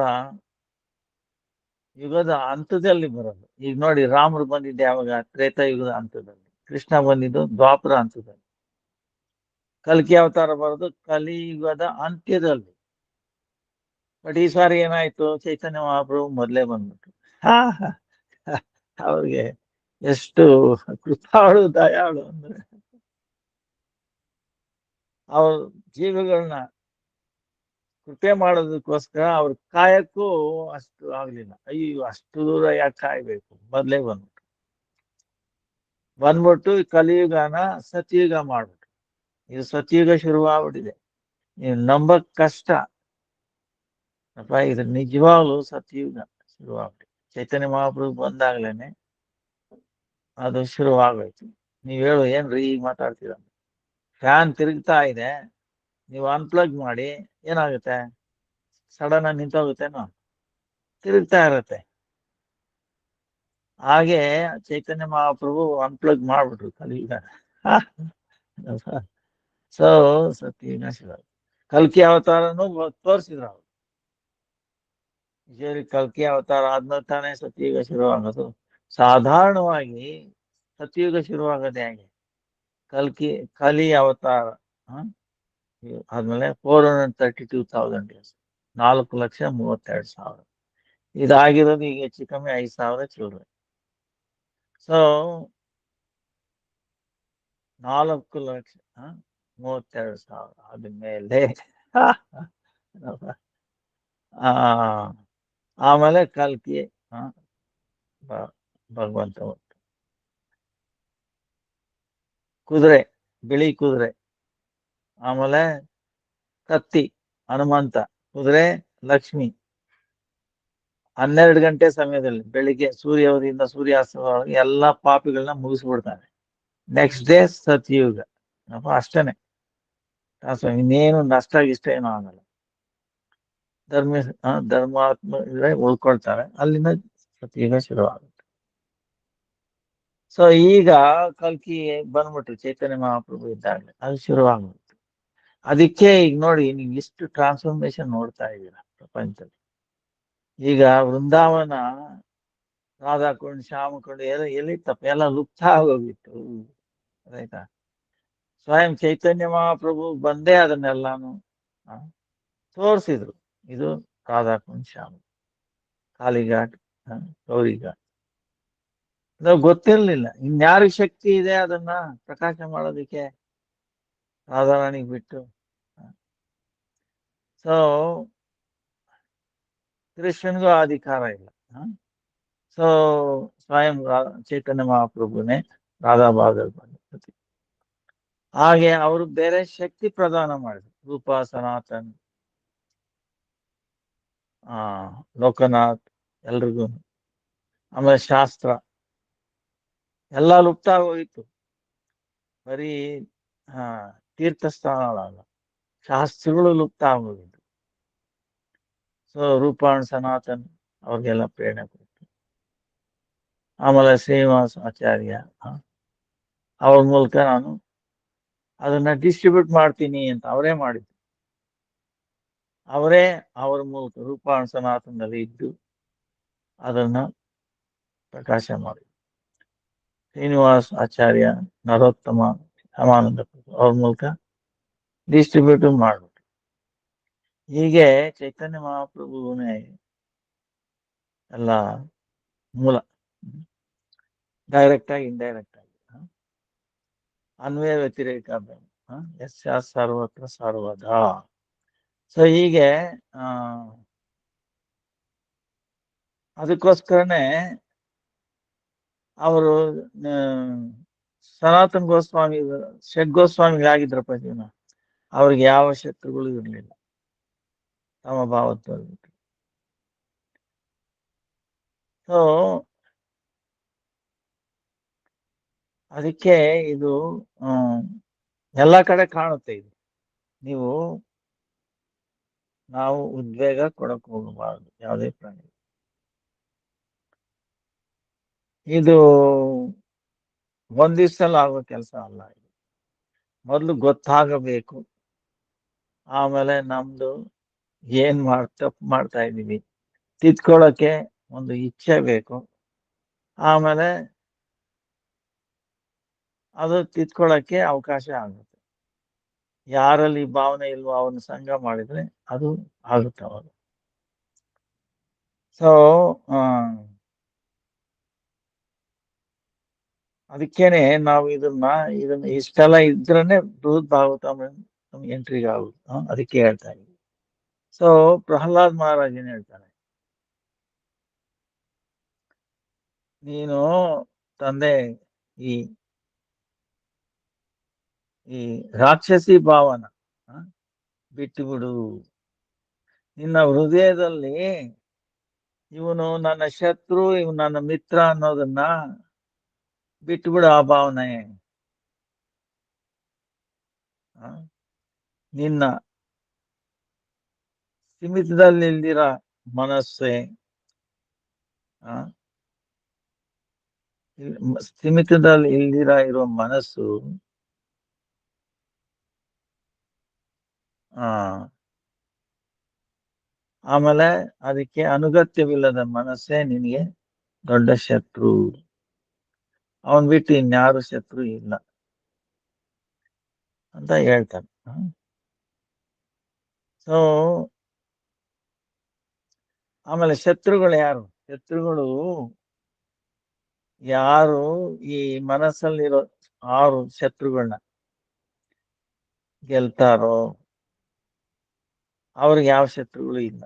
ಯುಗದ ಹಂತದಲ್ಲಿ ಬರೋದು. ಈಗ ನೋಡಿ, ರಾಮರು ಬಂದಿದ್ದೆ ಯಾವಾಗ? ತ್ರೇತಾಯುಗದ ಹಂತದಲ್ಲಿ. ಕೃಷ್ಣ ಬಂದಿದ್ದು ದ್ವಾಪರ ಹಂತದಲ್ಲಿ. ಕಲ್ಕಿ ಅವತಾರ ಬರೋದು ಕಲಿಯುಗದ ಅಂತ್ಯದಲ್ಲಿ. ಬಟ್ ಈ ಸಾರಿ ಏನಾಯ್ತು? ಚೈತನ್ಯ ಮಹಾಪ್ರಭು ಮೊದಲೇ ಬಂದ್ಬಿಟ್ರು. ಅವ್ರಿಗೆ ಎಷ್ಟು ಕೃಪಾಳು ದಯಾಳು ಅಂದ್ರೆ, ಅವ್ರ ಜೀವಿಗಳನ್ನ ಕೃಪೆ ಮಾಡೋದಕ್ಕೋಸ್ಕರ ಅವ್ರ ಕಾಯಕ್ಕೂ ಅಷ್ಟು ಆಗ್ಲಿಲ್ಲ. ಅಯ್ಯೋ, ಅಷ್ಟು ದೂರ ಯಾಕೆ ಕಾಯ್ಬೇಕು? ಮೊದ್ಲೇ ಬಂದ್ಬಿಟ್ಟು ಕಲಿಯುಗನ ಸತ್ಯುಗ ಮಾಡ್ಬಿಟ್ರು. ಇದು ಸತ್ಯುಗ ಶುರುವಾಗ್ಬಿಟ್ಟಿದೆ. ನೀವು ನಂಬಕ್ ಕಷ್ಟ ಅಪ್ಪ, ಇದು ನಿಜವಾಗ್ಲು ಸತ್ಯುಗ ಶುರುವಾಗ್ಬಿಟ್ಟಿದೆ. ಚೈತನ್ಯ ಮಹಾಪ್ರಭು ಬಂದಾಗ್ಲೇನೆ ಅದು ಶುರುವಾಗೋಯ್ತು. ನೀವ್ ಹೇಳು, ಏನ್ರಿ ಈಗ ಮಾತಾಡ್ತೀರ? ಫ್ಯಾನ್ ತಿರುಗ್ತಾ ಇದೆ, ನೀವು ಅನ್ಪ್ಲಗ್ ಮಾಡಿ, ಏನಾಗುತ್ತೆ? ಸಡನ್ ಆಗಿ ನಿಂತೋಗುತ್ತೇನೋ? ತಿರುಗ್ತಾ ಇರತ್ತೆ. ಹಾಗೆ ಚೈತನ್ಯ ಮಹಾಪ್ರಭು ಅನ್ಪ್ಲಗ್ ಮಾಡ್ಬಿಟ್ರು ಕಲಿಯುಗ. ಸೊ ಸತ್ಯುಗ ಶುರು. ಕಲ್ಕಿ ಅವತಾರನು ತೋರಿಸಿದ್ರು ಅವ್ರು. ಕಲ್ಕಿ ಅವತಾರ ಆದ್ಮೇಲೆ ತಾನೇ ಸತ್ಯುಗ ಶುರುವಾಗೋದು. ಸಾಧಾರಣವಾಗಿ ಸತ್ಯುಗ ಶುರುವಾಗೋದೇ ಹಾಗೆ. ಕಲಿ ಅವತಾರ ಆದ್ಮೇಲೆ 432,000 years, 4,32,000. ಇದಾಗಿರೋದು ಈಗ ಹೆಚ್ಚು ಕಮ್ಮಿ 5,000 ಚಿಲ್ಲರೆ. ಸೊ 4,32,000 ಆದ್ಮೇಲೆ ಆಮೇಲೆ ಕಲ್ಕಿ ಭಗವಂತ ಕುದುರೆ, ಬಿಳಿ ಕುದುರೆ. ಆಮೇಲೆ ಕತ್ತಿ ಹನುಮಂತ, ಕುದುರೆ ಲಕ್ಷ್ಮಿ. 12 ಗಂಟೆ ಸಮಯದಲ್ಲಿ ಬೆಳಿಗ್ಗೆ ಸೂರ್ಯೋದಯದಿಂದ ಸೂರ್ಯಾಸ್ತದವರೆಗೆ ಎಲ್ಲಾ ಪಾಪಿಗಳನ್ನ ಮುಗಿಸ್ಬಿಡ್ತಾನೆ. Next day ಸತ್ಯುಗ. ಅಷ್ಟೇನೆ, ಇನ್ನೇನು ನಷ್ಟ ಗಿಷ್ಟ ಏನೂ ಆಗಲ್ಲ. ಧರ್ಮ ಧರ್ಮಾತ್ಮ ಇದ್ರೆ ಉಳ್ಕೊಳ್ತಾರೆ, ಅಲ್ಲಿಂದ ಸತ್ಯುಗ ಶುರುವಾಗುತ್ತೆ. ಸೊ ಈಗ ಕಲ್ಕಿ ಬಂದ್ಬಿಟ್ರು ಚೈತನ್ಯ ಮಹಾಪ್ರಭು ಇದ್ದಾಗಲೇ ಅದು ಶುರುವಾಗುತ್ತೆ. ಅದಕ್ಕೆ ಈಗ ನೋಡಿ, ನೀವು ಎಷ್ಟು ಟ್ರಾನ್ಸ್ಫಾರ್ಮೇಶನ್ ನೋಡ್ತಾ ಇದ್ದೀರಾ ಪ್ರಪಂಚದಲ್ಲಿ. ಈಗ ವೃಂದಾವನ ರಾಧಾಕುಂಡ್ ಶ್ಯಾಮಕುಂಡ್ ಎಲ್ಲಿತ್ತಪ್ಪ, ಎಲ್ಲ ಲುಪ್ತ ಆಗೋಗಿತ್ತು. ಆಯ್ತಾ, ಸ್ವಯಂ ಚೈತನ್ಯ ಮಹಾಪ್ರಭು ಬಂದೇ ಅದನ್ನೆಲ್ಲಾನು ತೋರಿಸಿದ್ರು. ಇದು ರಾಧಾಕುಂಡ್ ಶ್ಯಾಮ, ಕಾಳಿಘಾಟ್, ಗೌರಿಘಾಟ್. ಅದು ಗೊತ್ತಿರ್ಲಿಲ್ಲ. ಇನ್ಯಾರಿಗೆ ಶಕ್ತಿ ಇದೆ ಅದನ್ನ ಪ್ರಕಾಶ ಮಾಡೋದಿಕ್ಕೆ? ರಾಧಾರಾಣಿಗೆ ಬಿಟ್ಟು. ಸೊ ಕೃಷ್ಣನ್ಗೂ ಅಧಿಕಾರ ಇಲ್ಲ. ಸೊ ಸ್ವಯಂ ಚೈತನ್ಯ ಮಹಾಪ್ರಭುನೇ ರಾಧಾ ಭಾಗದಲ್ಲಿ ಬಂದ. ಹಾಗೆ ಅವರು ಬೇರೆ ಶಕ್ತಿ ಪ್ರದಾನ ಮಾಡಿದ್ರು. ರೂಪ, ಸನಾತನ್, ಲೋಕನಾಥ್, ಎಲ್ರಿಗೂ. ಆಮೇಲೆ ಶಾಸ್ತ್ರ ಎಲ್ಲ ಲುಪ್ತ ಆಗೋಗಿತ್ತು. ಬರೀ ತೀರ್ಥಸ್ಥಾನಗಳಲ್ಲ, ಶಾಸ್ತ್ರಗಳು ಲುಪ್ತ ಆಗೋಗಿತ್ತು. ಸೊ ರೂಪಾಣ್ ಸನಾತನ್ ಅವ್ರಿಗೆಲ್ಲ ಪ್ರೇರಣೆ ಕೊಟ್ಟು, ಆಮೇಲೆ ಶ್ರೀನಿವಾಸ ಆಚಾರ್ಯ ಅವ್ರ ಮೂಲಕ ನಾನು ಅದನ್ನ ಡಿಸ್ಟ್ರಿಬ್ಯೂಟ್ ಮಾಡ್ತೀನಿ ಅಂತ ಅವರೇ ಮಾಡಿದ್ರು. ಅವರೇ ಅವರ ಮೂಲಕ ರೂಪಾಣ್ ಸನಾತನದಲ್ಲಿ ಇದ್ದು ಅದನ್ನ ಪ್ರಕಾಶ ಮಾಡಿದ್ರು. ಶ್ರೀನಿವಾಸ್ ಆಚಾರ್ಯ, ನರೋತ್ತಮ, ರಾಮಾನಂದ ಅವ್ರ ಮೂಲಕ ಡಿಸ್ಟ್ರಿಬ್ಯೂಟ್ ಮಾಡ್ಬಿಟ್ರು. ಹೀಗೆ ಚೈತನ್ಯ ಮಹಾಪ್ರಭುನೇ ಎಲ್ಲ ಮೂಲ, ಡೈರೆಕ್ಟ್ ಆಗಿ ಇಂಡೈರೆಕ್ಟ್ ಆಗಿ, ಅನ್ವಯ ವ್ಯತಿರೇಕ ಯಸ್ಯ ಸರ್ವತ್ರ ಸರ್ವದಾ. ಸೊ ಹೀಗೆ ಅದಕ್ಕೋಸ್ಕರನೇ ಅವರು ಸನಾತನ್ ಗೋಸ್ವಾಮಿ, ಗೋಸ್ವಾಮಿಗೆ ಆಗಿದ್ರಪ್ಪ ಜೀವನ. ಅವ್ರಿಗೆ ಯಾವ ಶತ್ರುಗಳು ಇರಲಿಲ್ಲ, ತಮ್ಮ ಭಾವತ್ವದಲ್ಲಿ. ಸೊ ಅದಕ್ಕೆ ಇದು ಎಲ್ಲ ಕಡೆ ಕಾಣುತ್ತೆ. ಇದು ನಾವು ಉದ್ವೇಗ ಕೊಡಕ್ ಹೋಗಬಾರದು ಯಾವುದೇ ಪ್ರಾಣಿ. ಇದು ಒಂದ್ ದಿವ್ಸದಲ್ಲಿ ಆಗೋ ಕೆಲಸ ಅಲ್ಲ. ಇದು ಮೊದ್ಲು ಗೊತ್ತಾಗಬೇಕು. ಆಮೇಲೆ ನಮ್ದು ಏನ್ ತಪ್ಪು ಮಾಡ್ತಾ ಇದೀವಿ ತಿದ್ಕೊಳ್ಳೋಕೆ ಒಂದು ಇಚ್ಛೆ ಬೇಕು. ಆಮೇಲೆ ಅದು ತಿದ್ಕೊಳ್ಳೋಕೆ ಅವಕಾಶ ಆಗುತ್ತೆ. ಯಾರಲ್ಲಿ ಭಾವನೆ ಇಲ್ವೋ ಅವನ ಸಂಘ ಮಾಡಿದ್ರೆ ಅದು ಆಗುತ್ತೆ ಅವಾಗ. ಸೊ ಅದಕ್ಕೇನೆ ನಾವು ಇದನ್ನ ಇಷ್ಟೆಲ್ಲ ಇದ್ರನೆ ಬೃಹತ್ ಭಾಗವತ ಎಂಟ್ರಿಗೆ ಆಗುದು. ಅದಕ್ಕೆ ಹೇಳ್ತಾ ಇದ್ದೀವಿ. ಸೊ ಪ್ರಹ್ಲಾದ್ ಮಹಾರಾಜ್ ಏನ್ ಹೇಳ್ತಾನೆ, ನೀನು ತಂದೆ ಈ ರಾಕ್ಷಸಿ ಭಾವನ ಬಿಟ್ಟು ಬಿಡು. ನಿನ್ನ ಹೃದಯದಲ್ಲಿ ಇವನು ನನ್ನ ಶತ್ರು, ಇವನು ನನ್ನ ಮಿತ್ರ ಅನ್ನೋದನ್ನ ಬಿಟ್ಟುಬಿಡು. ಆ ಭಾವನೆ ನಿನ್ನ ಸ್ಥಿಮಿತದಲ್ಲಿ ಇಲ್ದಿರ ಮನಸ್ಸೆ, ಸ್ಥಿಮಿತದಲ್ಲಿ ಇಲ್ದಿರ ಇರೋ ಮನಸ್ಸು ಆಮೇಲೆ ಅದಕ್ಕೆ ಅನುಗತ್ಯವಿಲ್ಲದ ಮನಸ್ಸೇ ನಿನಗೆ ದೊಡ್ಡ ಶತ್ರು. ಅವನ್ ಬಿಟ್ಟು ಇನ್ಯಾರು ಶತ್ರು ಇಲ್ಲ ಅಂತ ಹೇಳ್ತಾನೆ. ಸೊ ಆಮೇಲೆ ಶತ್ರುಗಳು ಯಾರು? ಶತ್ರುಗಳು ಯಾರು ಈ ಮನಸ್ಸಲ್ಲಿರೋ 6 ಶತ್ರುಗಳನ್ನ ಗೆಲ್ತಾರೋ ಅವ್ರಿಗೆ ಯಾವ ಶತ್ರುಗಳು ಇಲ್ಲ.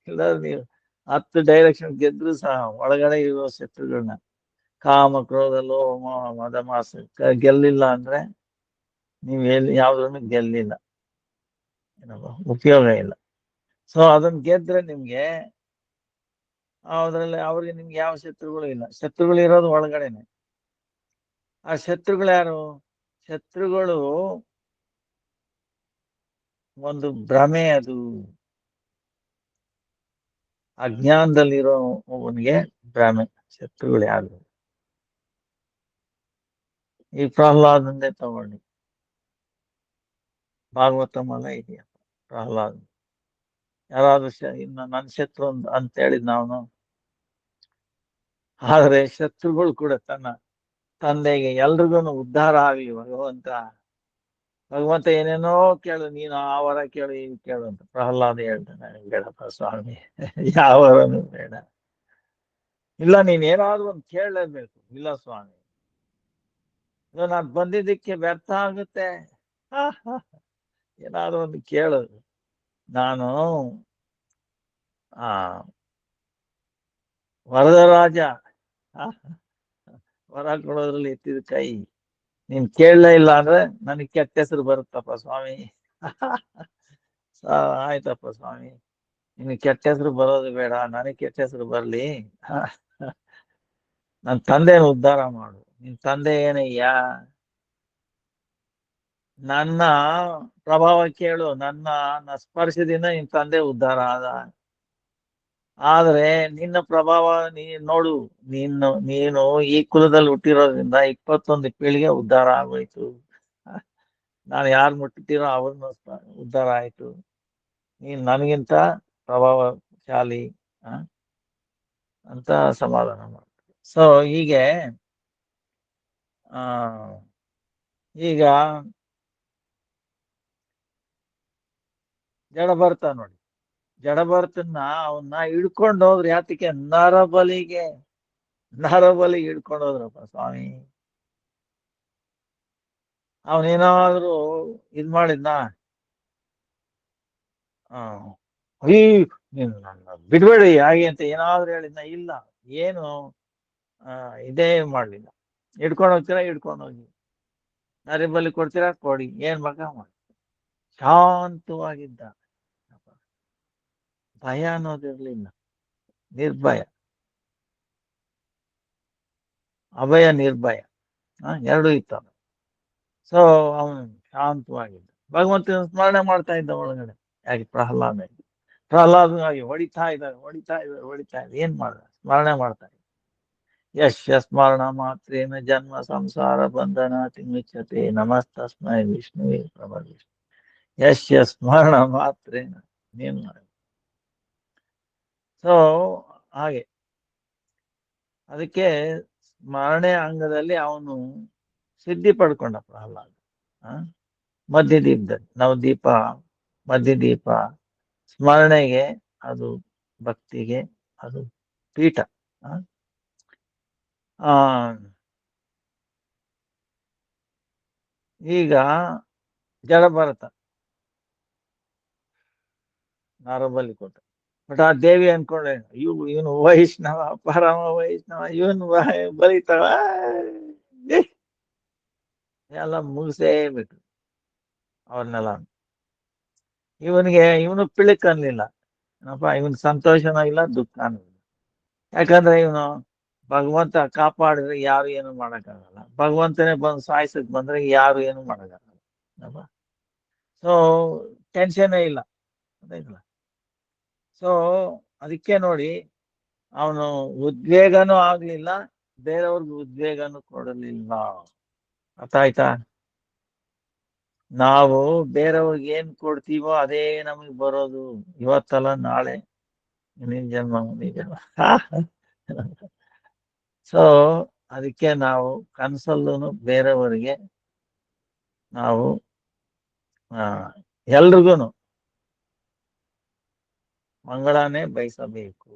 ಇಲ್ಲ, ನೀವು 10 ಡೈರೆಕ್ಷನ್ ಗೆದ್ರು ಸಹ ಒಳಗಡೆ ಇರೋ ಶತ್ರುಗಳನ್ನ, ಕಾಮ, ಕ್ರೋಧ, ಲೋಭ, ಮದ, ಮಾಸ ಗೆಲ್ಲಿಲ್ಲ ಅಂದ್ರೆ ನೀವು ಯಾವ್ದನ್ನು ಗೆಲ್ಲಿಲ್ಲ, ಉಪಯೋಗ ಇಲ್ಲ. ಸೊ ಅದನ್ನ ಗೆದ್ರೆ ನಿಮ್ಗೆ ಅವ್ರಿಗೆ ನಿಮ್ಗೆ ಯಾವ ಶತ್ರುಗಳು ಇಲ್ಲ. ಶತ್ರುಗಳು ಇರೋದು ಒಳಗಡೆನೆ. ಆ ಶತ್ರುಗಳು ಯಾರು? ಶತ್ರುಗಳು ಒಂದು ಭ್ರಮೆ ಅದು. ಅಜ್ಞಾನದಲ್ಲಿರೋ ಅವನಿಗೆ ಭ್ರಮೆ. ಶತ್ರುಗಳು ಯಾರು? ಈ ಪ್ರಹ್ಲಾದಂದೇ ತಗೊಳ್ಳಿ, ಭಾಗವತಮಲ್ಲ ಇದೆಯಾ ಪ್ರಹ್ಲಾದ್. ಯಾರಾದ್ರೂ ಇನ್ನು ನನ್ನ ಶತ್ರು ಅಂತ ಹೇಳಿದ್ ನಾವು. ಆದ್ರೆ ಶತ್ರುಗಳು ಕೂಡ ತನ್ನ ತಂದೆಗೆ ಎಲ್ರಿಗೂ ಉದ್ಧಾರ ಆಗ್ಲಿ ಭಗವಂತ ಏನೇನೋ ಕೇಳು, ನೀನು ಆ ವರ ಕೇಳು, ಇವ್ ಕೇಳು ಅಂತ ಪ್ರಹ್ಲಾದ ಹೇಳ್ತಾನೆ. ಬೇಡಪ್ಪ ಸ್ವಾಮಿ, ಯಾವ ವರನು ಬೇಡ. ಇಲ್ಲ, ನೀನ್ ಏನಾದ್ರು ಒಂದು ಕೇಳಲೇಬೇಕು. ಇಲ್ಲ ಸ್ವಾಮಿ, ನಾನು ಬಂದಿದ್ದಕ್ಕೆ ವ್ಯರ್ಥ ಆಗುತ್ತೆ. ಏನಾದ್ರು ಒಂದು ಕೇಳು. ನಾನು ಆ ವರದರಾಜ, ವರ ಕೊಡೋದ್ರಲ್ಲಿ ಎತ್ತಿದ ಕೈ. ನೀನ್ ಕೇಳಲೇ ಇಲ್ಲ ಅಂದ್ರೆ ನನಗೆ ಕೆಟ್ಟ ಹೆಸರು ಬರುತ್ತಪ್ಪ ಸ್ವಾಮಿ. ಆಯ್ತಪ್ಪ ಸ್ವಾಮಿ, ನಿನಗೆ ಕೆಟ್ಟ ಹೆಸರು ಬರೋದು ಬೇಡ, ನನಗೆ ಕೆಟ್ಟ ಹೆಸರು ಬರ್ಲಿ. ನನ್ನ ತಂದೆನ ಉದ್ಧಾರ ಮಾಡು. ನಿನ್ ತಂದೆ ಏನಯ್ಯ? ನನ್ನ ಪ್ರಭಾವ ಕೇಳು. ನನ್ನ ಸ್ಪರ್ಶದಿಂದ ನಿನ್ ತಂದೆ ಉದ್ಧಾರ ಆದ. ಆದ್ರೆ ನಿನ್ನ ಪ್ರಭಾವ ನೋಡು. ನೀನು ಈ ಕುಲದಲ್ಲಿ ಹುಟ್ಟಿರೋದ್ರಿಂದ 21 ಪೀಳಿಗೆ ಉದ್ಧಾರ ಆಗೋಯ್ತು. ನಾನು ಯಾರು ಮುಟ್ಟಿರೋ ಅವ್ರನ್ನ ಉದ್ಧಾರ ಆಯ್ತು. ನೀನ್ ನನಗಿಂತ ಪ್ರಭಾವಶಾಲಿ ಅಂತ ಸಮಾಧಾನ ಮಾಡ್ತಾರೆ. ಸೊ ಹೀಗೆ ಈಗ ಜಡಭರತ ನೋಡಿ, ಜಡಭರತನ್ನ ಅವನ್ನ ಹಿಡ್ಕೊಂಡು ಹೋದ್ರು. ಯಾತಕ್ಕೆ? ನರಬಲಿಗೆ ಹಿಡ್ಕೊಂಡು ಹೋದ್ರಪ್ಪ ಸ್ವಾಮಿ. ಅವನೇನಾದ್ರು ಇದ್ ಮಾಡಿದ್ನ? ಬಿಡ್ಬೇಡಿ ಹಾಗೆ ಅಂತ ಏನಾದ್ರು ಹೇಳಿದ್ನ? ಇಲ್ಲ. ಏನು ಇದೇ ಮಾಡ್ಲಿಲ್ಲ. ಹಿಡ್ಕೊಂಡು ಹೋಗ್ತೀರಾ, ಹಿಡ್ಕೊಂಡು ಹೋಗಿ. ನರಬಲಿ ಕೊಡ್ತೀರಾ, ಕೊಡಿ. ಏನ್ ಬೇಕಾ ಮಾಡಿ. ಶಾಂತವಾಗಿದ್ದ. ಭಯ ಅನ್ನೋದಿರ್ಲಿಲ್ಲ, ನಿರ್ಭಯ. ಅಭಯ ನಿರ್ಭಯ ಎರಡೂ ಇತ್ತು. ಸೊ ಅವನು ಶಾಂತವಾಗಿದ್ದ, ಭಗವಂತನ ಸ್ಮರಣೆ ಮಾಡ್ತಾ ಇದ್ದ ಒಳಗಡೆ. ಯಾಕೆ? ಪ್ರಹ್ಲಾದನಾಗಿ ಹೊಡಿತಾ ಇದ್ದಾರೆ. ಏನ್ ಮಾಡ? ಸ್ಮರಣೆ ಮಾಡ್ತಾ ಇದ್ದ. ಯಶ್ಯ ಸ್ಮರಣ ಮಾತ್ರೇನ ಜನ್ಮ ಸಂಸಾರ ಬಂಧನ ಮುಚ್ಯತೆ. ನಮಸ್ತಸ್ಮೈ ವಿಷ್ಣುವೇ ಪ್ರಭ ವಿಷ್ಣು. ಯಶ್ಯ ಸ್ಮರಣ ಮಾತ್ರೇನ. ಏನ್ ಮಾಡ? ಸೊ ಹಾಗೆ ಅದಕ್ಕೆ ಸ್ಮರಣೆ ಅಂಗದಲ್ಲಿ ಅವನು ಸಿದ್ಧಿ ಪಡ್ಕೊಂಡ ಪ್ರಹ್ಲಾದ. ಮಧ್ಯದೀಪದಲ್ಲಿ ನವದೀಪ, ಮಧ್ಯದೀಪ ಸ್ಮರಣೆಗೆ, ಅದು ಭಕ್ತಿಗೆ ಅದು ಪೀಠ. ಈಗ ಜಡಭರತ ನಾರಬಲಿ ಕೊಟ್ಟ. ಬಟ್ ಆ ದೇವಿ ಅನ್ಕೊಂಡೆ, ಇವನು ವೈಷ್ಣವ, ಪರಮ ವೈಷ್ಣವ, ಇವನು ಬಲಿತಾವ, ಎಲ್ಲ ಮುಗಿಸೇ ಬಿಟ್ರು ಅವ್ರನ್ನೆಲ್ಲ. ಇವನು ಪಿಳಿಕ್ ಅನ್ಲಿಲ್ಲ. ಇವನ್ ಸಂತೋಷನೂ ಇಲ್ಲ, ದುಃಖನೂ ಇಲ್ಲ. ಯಾಕಂದ್ರೆ ಇವನು ಭಗವಂತ ಕಾಪಾಡಿದ್ರೆ ಯಾರು ಏನು ಮಾಡಕ್ಕಾಗಲ್ಲ. ಭಗವಂತನೇ ಬಂದು ಸಾಯಿಸಕ್ ಬಂದ್ರೆ ಯಾರು ಏನು ಮಾಡಕ್ಕಾಗಲ್ಲ. ಸೊ ಟೆನ್ಷನ್ ಇಲ್ಲ. ಸೊ ಅದಕ್ಕೆ ನೋಡಿ, ಅವನು ಉದ್ವೇಗನೂ ಆಗ್ಲಿಲ್ಲ, ಬೇರೆಯವ್ರಿಗೆ ಉದ್ವೇಗನೂ ಕೊಡಲಿಲ್ಲ. ಅರ್ಥ ಆಯ್ತಾ? ನಾವು ಬೇರೆಯವ್ರಿಗೆ ಏನ್ ಕೊಡ್ತೀವೋ ಅದೇ ನಮಗ್ ಬರೋದು. ಇವತ್ತಲ್ಲ ನಾಳೆ, ಮುಂದಿನ ಜನ್ಮ. ಸೊ ಅದಕ್ಕೆ ನಾವು ಕನಸಲ್ಲೂ ಬೇರೆಯವರಿಗೆ ನಾವು ಎಲ್ರಿಗೂ ಮಂಗಳನೇ ಬಯಸಬೇಕು.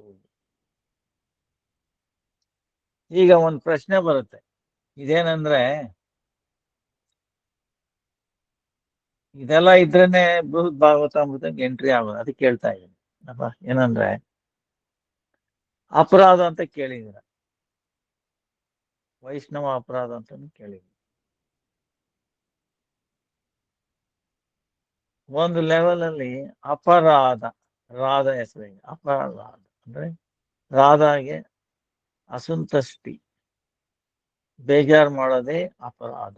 ಈಗ ಒಂದು ಪ್ರಶ್ನೆ ಬರುತ್ತೆ, ಇದೇನಂದ್ರೆ, ಇದೆಲ್ಲ ಇದ್ರೇನೆ ಬೃಹತ್ ಭಾಗವತಾಮೃತಕ್ಕೆ ಎಂಟ್ರಿ ಆಗೋದು. ಅದಕ್ಕೆ ಕೇಳ್ತಾ ಇದ್ದೀನಿ ಏನಂದ್ರೆ, ಅಪರಾಧ ಅಂತ ಕೇಳಿದ್ದೀರ, ವೈಷ್ಣವ ಅಪರಾಧ ಅಂತ ಕೇಳಿದ್ರಿ. ಒಂದು ಲೆವೆಲ್ ಅಲ್ಲಿ ಅಪರಾಧ, ರಾಧ ಹೆಸರಿಗೆ ಅಪರಾಧ ಅಂದ್ರೆ ರಾಧಾಗೆ ಅಸಂತುಷ್ಟಿ, ಬೇಜಾರು ಮಾಡೋದೇ ಅಪರಾಧ.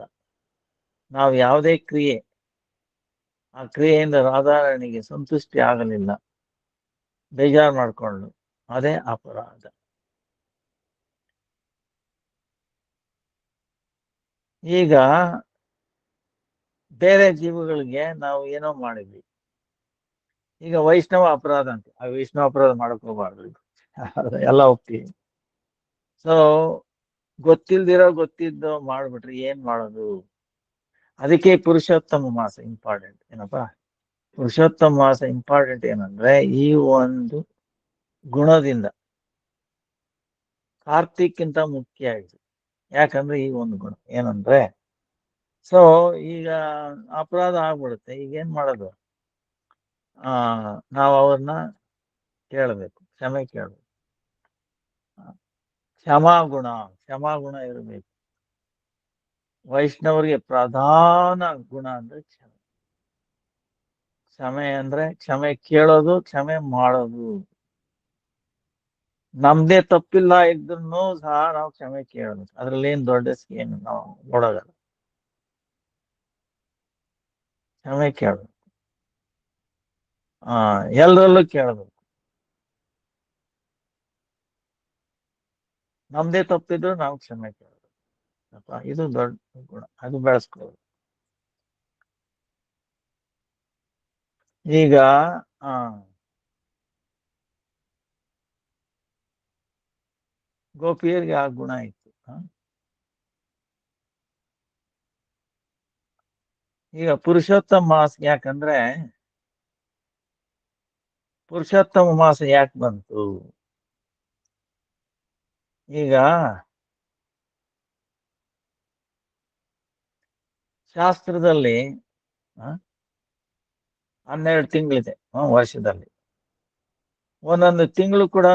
ನಾವು ಯಾವುದೇ ಕ್ರಿಯೆ ಆ ಕ್ರಿಯೆಯಿಂದ ರಾಧಾರಾಣಿಗೆ ಸಂತುಷ್ಟಿ ಆಗಲಿಲ್ಲ, ಬೇಜಾರು ಮಾಡಿಕೊಂಡು, ಅದೇ ಅಪರಾಧ. ಈಗ ಬೇರೆ ಜೀವಗಳಿಗೆ ನಾವು ಏನೋ ಮಾಡಿದ್ವಿ, ಈಗ ವೈಷ್ಣವ ಅಪರಾಧ ಅಂತ, ಆ ವೈಷ್ಣವ ಅಪರಾಧ ಮಾಡಕ್ ಹೋಗ್ಬಾರ್ದು, ಎಲ್ಲ ಒಪ್ತೀವಿ. ಸೊ ಗೊತ್ತಿಲ್ದಿರೋ ಗೊತ್ತಿದ್ದೋ ಮಾಡ್ಬಿಟ್ರಿ ಏನ್ ಮಾಡೋದು? ಅದಕ್ಕೆ ಪುರುಷೋತ್ತಮ ಮಾಸ ಇಂಪಾರ್ಟೆಂಟ್. ಏನಪ್ಪಾ ಪುರುಷೋತ್ತಮ ಮಾಸ ಇಂಪಾರ್ಟೆಂಟ್ ಏನಂದ್ರೆ, ಈ ಒಂದು ಗುಣದಿಂದ ಕಾರ್ತಿಕ್ಕಿಂತ ಮುಖ್ಯ ಆಗಿದೆ. ಯಾಕಂದ್ರೆ ಈ ಒಂದು ಗುಣ ಏನಂದ್ರೆ, ಸೊ ಈಗ ಅಪರಾಧ ಆಗ್ಬಿಡುತ್ತೆ, ಈಗ ಏನ್ ಮಾಡೋದು? ನಾವು ಅವ್ರನ್ನ ಕೇಳಬೇಕು, ಕ್ಷಮೆ ಕೇಳಬೇಕು. ಕ್ಷಮಾಗುಣ ಇರಬೇಕು. ವೈಷ್ಣವರಿಗೆ ಪ್ರಧಾನ ಗುಣ ಅಂದ್ರೆ ಕ್ಷಮೆ. ಕ್ಷಮೆ ಅಂದ್ರೆ ಕ್ಷಮೆ ಕೇಳೋದು, ಕ್ಷಮೆ ಮಾಡೋದು. ನಮ್ದೇ ತಪ್ಪಿಲ್ಲ ಇದ್ರು ಸಹ ನಾವು ಕ್ಷಮೆ ಕೇಳೋದು, ಅದ್ರಲ್ಲಿ ಏನ್ ದೊಡ್ಡ ಏನು ನಾವು ನೋಡೋದಲ್ಲ. ಕ್ಷಮೆ ಕೇಳಬೇಕು, ಎಲ್ಲರಲ್ಲೂ ಕೇಳಬೇಕು. ನಮ್ದೇ ತಪ್ಪಿದ್ರು ನಾವು ಕ್ಷಮೆ ಕೇಳಬೇಕು. ಇದು ದೊಡ್ಡ ಗುಣ, ಅದು ಬೆಳೆಸ್ಕೋಬೇಕು. ಈಗ ಗೋಪಿಯರಿಗೆ ಆ ಗುಣ ಇತ್ತು. ಈಗ ಪುರುಷೋತ್ತಮ ಮಾಸ ಯಾಕಂದ್ರೆ, ಪುರುಷೋತ್ತಮ ಮಾಸ ಯಾಕೆ ಬಂತು? ಈಗ ಶಾಸ್ತ್ರದಲ್ಲಿ 12 ತಿಂಗಳಿದೆ ವರ್ಷದಲ್ಲಿ. ಒಂದೊಂದು ತಿಂಗಳು ಕೂಡ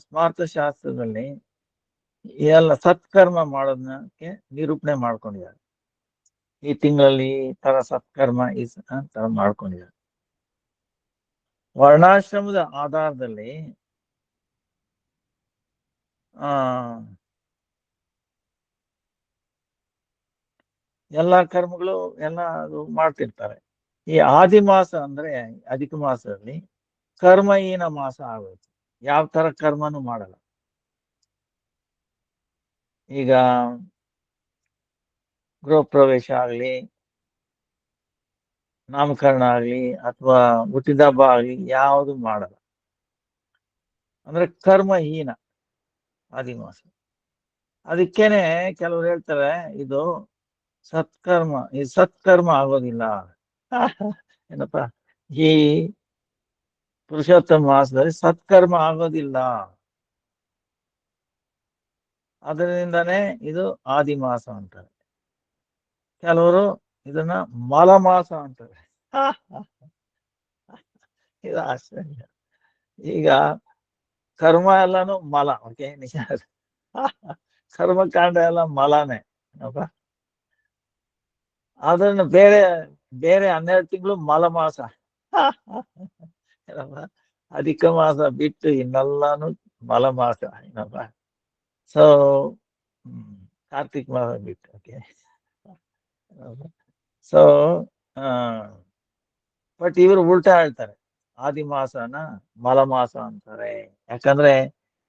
ಸ್ಮಾರ್ಥ ಶಾಸ್ತ್ರದಲ್ಲಿ ಎಲ್ಲ ಸತ್ಕರ್ಮ ಮಾಡೋದಕ್ಕೆ ನಿರೂಪಣೆ ಮಾಡ್ಕೊಂಡಿದ್ದಾರೆ. ಈ ತಿಂಗಳಲ್ಲಿ ಈ ತರ ಸತ್ಕರ್ಮ ಈ ತರ ಮಾಡ್ಕೊಂಡಿದ್ದಾರೆ. ವರ್ಣಾಶ್ರಮದ ಆಧಾರದಲ್ಲಿ ಎಲ್ಲಾ ಕರ್ಮಗಳು ಎಲ್ಲ ಅದು ಮಾಡ್ತಿರ್ತಾರೆ. ಈ ಆದಿ ಮಾಸ ಅಂದ್ರೆ ಅಧಿಕ ಮಾಸದಲ್ಲಿ ಕರ್ಮಹೀನ ಮಾಸ ಆಗೋಯ್ತು, ಯಾವ ತರ ಕರ್ಮನೂ ಮಾಡಲ್ಲ. ಈಗ ಗೃಹ ಪ್ರವೇಶ ಆಗ್ಲಿ, ನಾಮಕರಣ ಆಗ್ಲಿ, ಅಥವಾ ಹುಟ್ಟಿದ ಹಬ್ಬ ಆಗ್ಲಿ, ಯಾವುದು ಮಾಡಲ್ಲ. ಅಂದ್ರೆ ಕರ್ಮಹೀನ ಆದಿಮಾಸ. ಅದಕ್ಕೇನೆ ಕೆಲವ್ರು ಹೇಳ್ತಾರೆ ಇದು ಸತ್ಕರ್ಮ, ಈ ಸತ್ಕರ್ಮ ಆಗೋದಿಲ್ಲ. ಏನಪ್ಪಾ, ಈ ಪುರುಷೋತ್ತಮ ಮಾಸದಲ್ಲಿ ಸತ್ಕರ್ಮ ಆಗೋದಿಲ್ಲ, ಅದರಿಂದಾನೇ ಇದು ಆದಿಮಾಸ ಅಂತಾರೆ. ಕೆಲವರು ಇದನ್ನ ಮಲಮಾಸ ಅಂತಾರೆ. ಇದು ಆಶ್ಚರ್ಯ. ಈಗ ಕರ್ಮ ಎಲ್ಲಾನು ಮಲ, ಓಕೆ, ನಿಜ. ಕರ್ಮಕಾಂಡ ಎಲ್ಲ ಮಲನೇ. ಅದನ್ನು ಬೇರೆ ಬೇರೆ 12 ತಿಂಗಳು ಮಲಮಾಸ. ಅಧಿಕ ಮಾಸ ಬಿಟ್ಟು ಇನ್ನೆಲ್ಲಾನು ಮಲಮಾಸ. ಏನಪ್ಪ, ಸೊ ಕಾರ್ತಿಕ್ ಮಾಸ ಬಿಟ್ಟು, ಓಕೆ. ಸೊ ಬಟ್ ಇವರು ಉಲ್ಟಾ ಹೇಳ್ತಾರೆ, ಆದಿಮಾಸನ ಮಲಮಾಸ ಅಂತಾರೆ. ಯಾಕಂದ್ರೆ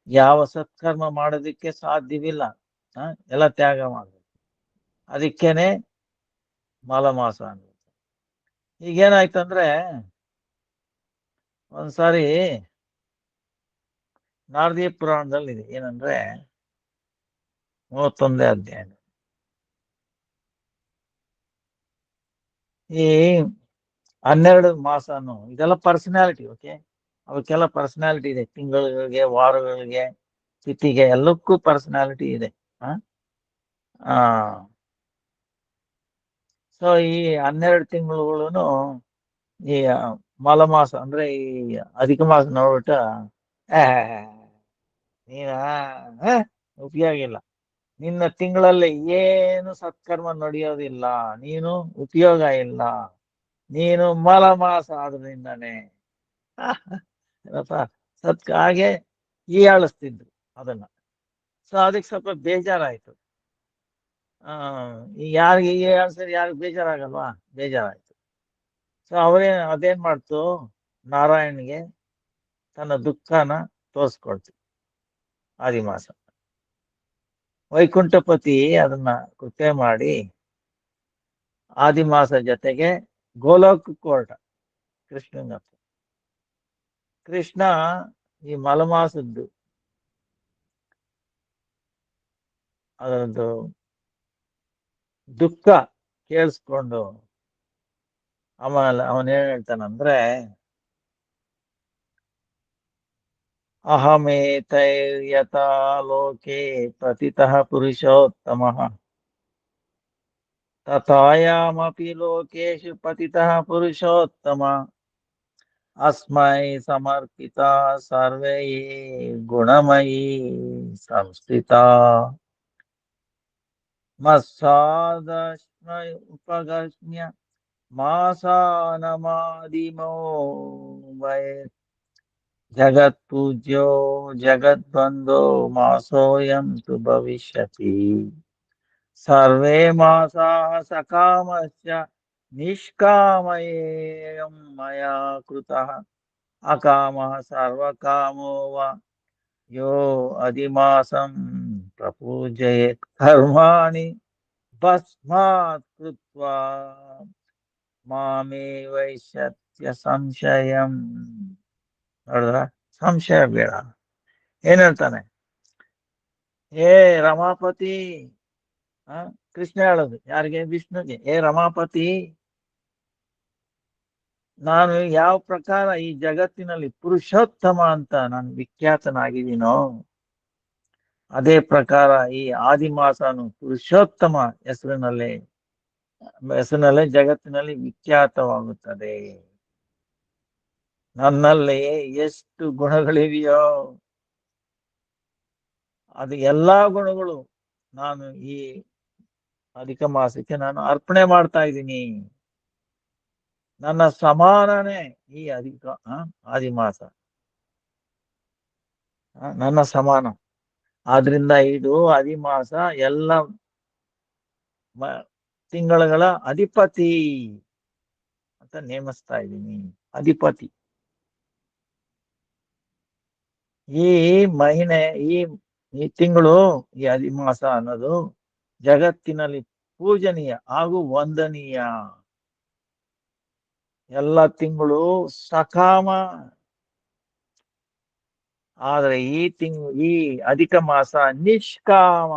ಯಾವ ಸತ್ಕರ್ಮ ಮಾಡೋದಿಕ್ಕೆ ಸಾಧ್ಯವಿಲ್ಲ, ಎಲ್ಲ ತ್ಯಾಗ ಮಾಡ್ಬೇಕು. ಅದಕ್ಕೇನೆ ಮಲಮಾಸ ಅಂತ. ಈಗೇನಾಯ್ತಂದ್ರೆ, ಒಂದ್ಸಾರಿ ನಾರದೀಯ ಪುರಾಣದಲ್ಲಿ ಇದೆ, ಏನಂದ್ರೆ 31ನೇ ಅಧ್ಯಾಯ. ಈ 12 ಮಾಸನು ಇದೆಲ್ಲ ಪರ್ಸನಾಲಿಟಿ, ಓಕೆ. ಅವಕ್ಕೆಲ್ಲ ಪರ್ಸನಾಲಿಟಿ ಇದೆ, ತಿಂಗಳಿಗೆ, ವಾರಗಳಿಗೆ, ತಿಥಿಗೆ, ಎಲ್ಲಕ್ಕೂ ಪರ್ಸನಾಲಿಟಿ ಇದೆ. ಸೊ ಈ 12 ತಿಂಗಳುಗಳು ಈ ಮಲಮಾಸ ಅಂದ್ರೆ ಈ ಅಧಿಕ ಮಾಸ ನೋಡ್ಬಿಟ್ಟು ನೀನ ಉಪಯೋಗ ಇಲ್ಲ, ನಿನ್ನ ತಿಂಗಳಲ್ಲಿ ಏನು ಸತ್ಕರ್ಮ ನಡೆಯೋದಿಲ್ಲ, ನೀನು ಉಪಯೋಗ ಇಲ್ಲ, ನೀನು ಮಲಮಾಸ ಆದ್ರಿಂದಾನೆ. ಹಾಗೆ ಹೀಯಾಳಿಸ್ತಿದ್ರು ಅದನ್ನ. ಸೊ ಅದಕ್ಕೆ ಸ್ವಲ್ಪ ಬೇಜಾರಾಯ್ತು. ಈಗ ಯಾರಿಗೆ ಹೀಯಾಳಿಸಿದ್ರೆ ಯಾರಿಗೆ ಬೇಜಾರಾಗಲ್ವಾ? ಬೇಜಾರಾಯ್ತು. ಸೊ ಅದೇನ್ ಮಾಡ್ತು, ನಾರಾಯಣ್ಗೆ ತನ್ನ ದುಃಖನ ತೋರಿಸ್ಕೊಳ್ತು ಆದಿಮಾಸ. ವೈಕುಂಠಪತಿ ಅದನ್ನ ಕೃಪೆ ಮಾಡಿ ಆದಿಮಾಸ ಜೊತೆಗೆ ಗೋಲೋಕಕ್ಕೆ ಹೊರಟ ಕೃಷ್ಣನ ಹತ್ರ. ಕೃಷ್ಣ ಈ ಮಲಮಾಸದ್ದು ಅದರದ್ದು ದುಃಖ ಕೇಳಿಸ್ಕೊಂಡು ಅವನೇನ್ ಹೇಳ್ತಾನಂದ್ರೆ, ಅಹಮೇತೈರ್ಯಥಾ ಲೋಕೆ ಪ್ರತಿತಃ ಪುರುಷೋತ್ತಮಃ ತಥಾಯಾಮಪಿ ಲೋಕೇಶು ಪತಿತಃ ಪುರುಷೋತ್ತಮ ಅಸ್ಮೈ ಸಮರ್ಪಿತ ಸರ್ವೇ ಗುಣಮಯೀ ಸಂಸ್ಥಿತಾ ಮತ್ಸಾದಸ್ಮೈ ಉಪಗಮ್ಯ ಮಾಸಾನಮಾದಿಮೋ ವೈ ಜಗತ್ಪೂಜ್ಯೋ ಜಗದ್ಬಂಧೋ ಮಾಸೋಯಂ ತು ಭವಿಷ್ಯತಿ ಸರ್ವೇ ಮಾಸಾಃ ಸಕಾಮಸ್ಯ ನಿಷ್ಕಾಮಯೇಯಂ ಮಯಾ ಕೃತಃ ಅಕಾಮಃ ಸರ್ವಕಾಮೋ ವಾ ಯೋ ಅಧಿಮಾಸಂ ಪ್ರಪೂಜಯೇತ್ ಕರ್ಮಾಣಿ ಭಸ್ಮಾತ್ ಕೃತ್ವಾ ಮಾಮೇ ವೈಶ್ಯತ್ಯ ಸಂಶಯಂ. ನೋಡಿದ್ರ, ಸಂಶಯ ಬೇಡ. ಏನ್ ಹೇಳ್ತಾನೆ, ಏ ರಮಾಪತಿ, ಕೃಷ್ಣ ಹೇಳೋದು ಯಾರಿಗೆ? ವಿಷ್ಣುಗೆ. ಏ ರಮಾಪತಿ, ನಾನು ಯಾವ ಪ್ರಕಾರ ಈ ಜಗತ್ತಿನಲ್ಲಿ ಪುರುಷೋತ್ತಮ ಅಂತ ನಾನು ವಿಖ್ಯಾತನಾಗಿದ್ದೀನೋ, ಅದೇ ಪ್ರಕಾರ ಈ ಆದಿಮಾಸನು ಪುರುಷೋತ್ತಮ ಹೆಸರಿನಲ್ಲೇ ಜಗತ್ತಿನಲ್ಲಿ ವಿಖ್ಯಾತವಾಗುತ್ತದೆ. ನನ್ನಲ್ಲಿ ಎಷ್ಟು ಗುಣಗಳಿವೆಯೋ ಅದು ಎಲ್ಲಾ ಗುಣಗಳು ನಾನು ಈ ಅಧಿಕ ಮಾಸಕ್ಕೆ ನಾನು ಅರ್ಪಣೆ ಮಾಡ್ತಾ ಇದ್ದೀನಿ. ನನ್ನ ಸಮಾನನೇ ಈ ಆದಿಮಾಸ, ನನ್ನ ಸಮಾನ. ಆದ್ರಿಂದ ಇದು ಆದಿಮಾಸ ಎಲ್ಲ ತಿಂಗಳ ಅಧಿಪತಿ ಅಂತ ನೇಮಿಸ್ತಾ ಇದ್ದೀನಿ. ಅಧಿಪತಿ. ಈ ಮಹಿನೆ, ಈ ತಿಂಗಳು, ಈ ಆದಿಮಾಸ ಅನ್ನೋದು ಜಗತ್ತಿನಲ್ಲಿ ಪೂಜನೀಯ ಹಾಗೂ ವಂದನೀಯ. ಎಲ್ಲ ತಿಂಗಳು ಸಕಾಮ, ಆದ್ರೆ ಈ ಅಧಿಕ ಮಾಸ ನಿಷ್ಕಾಮ.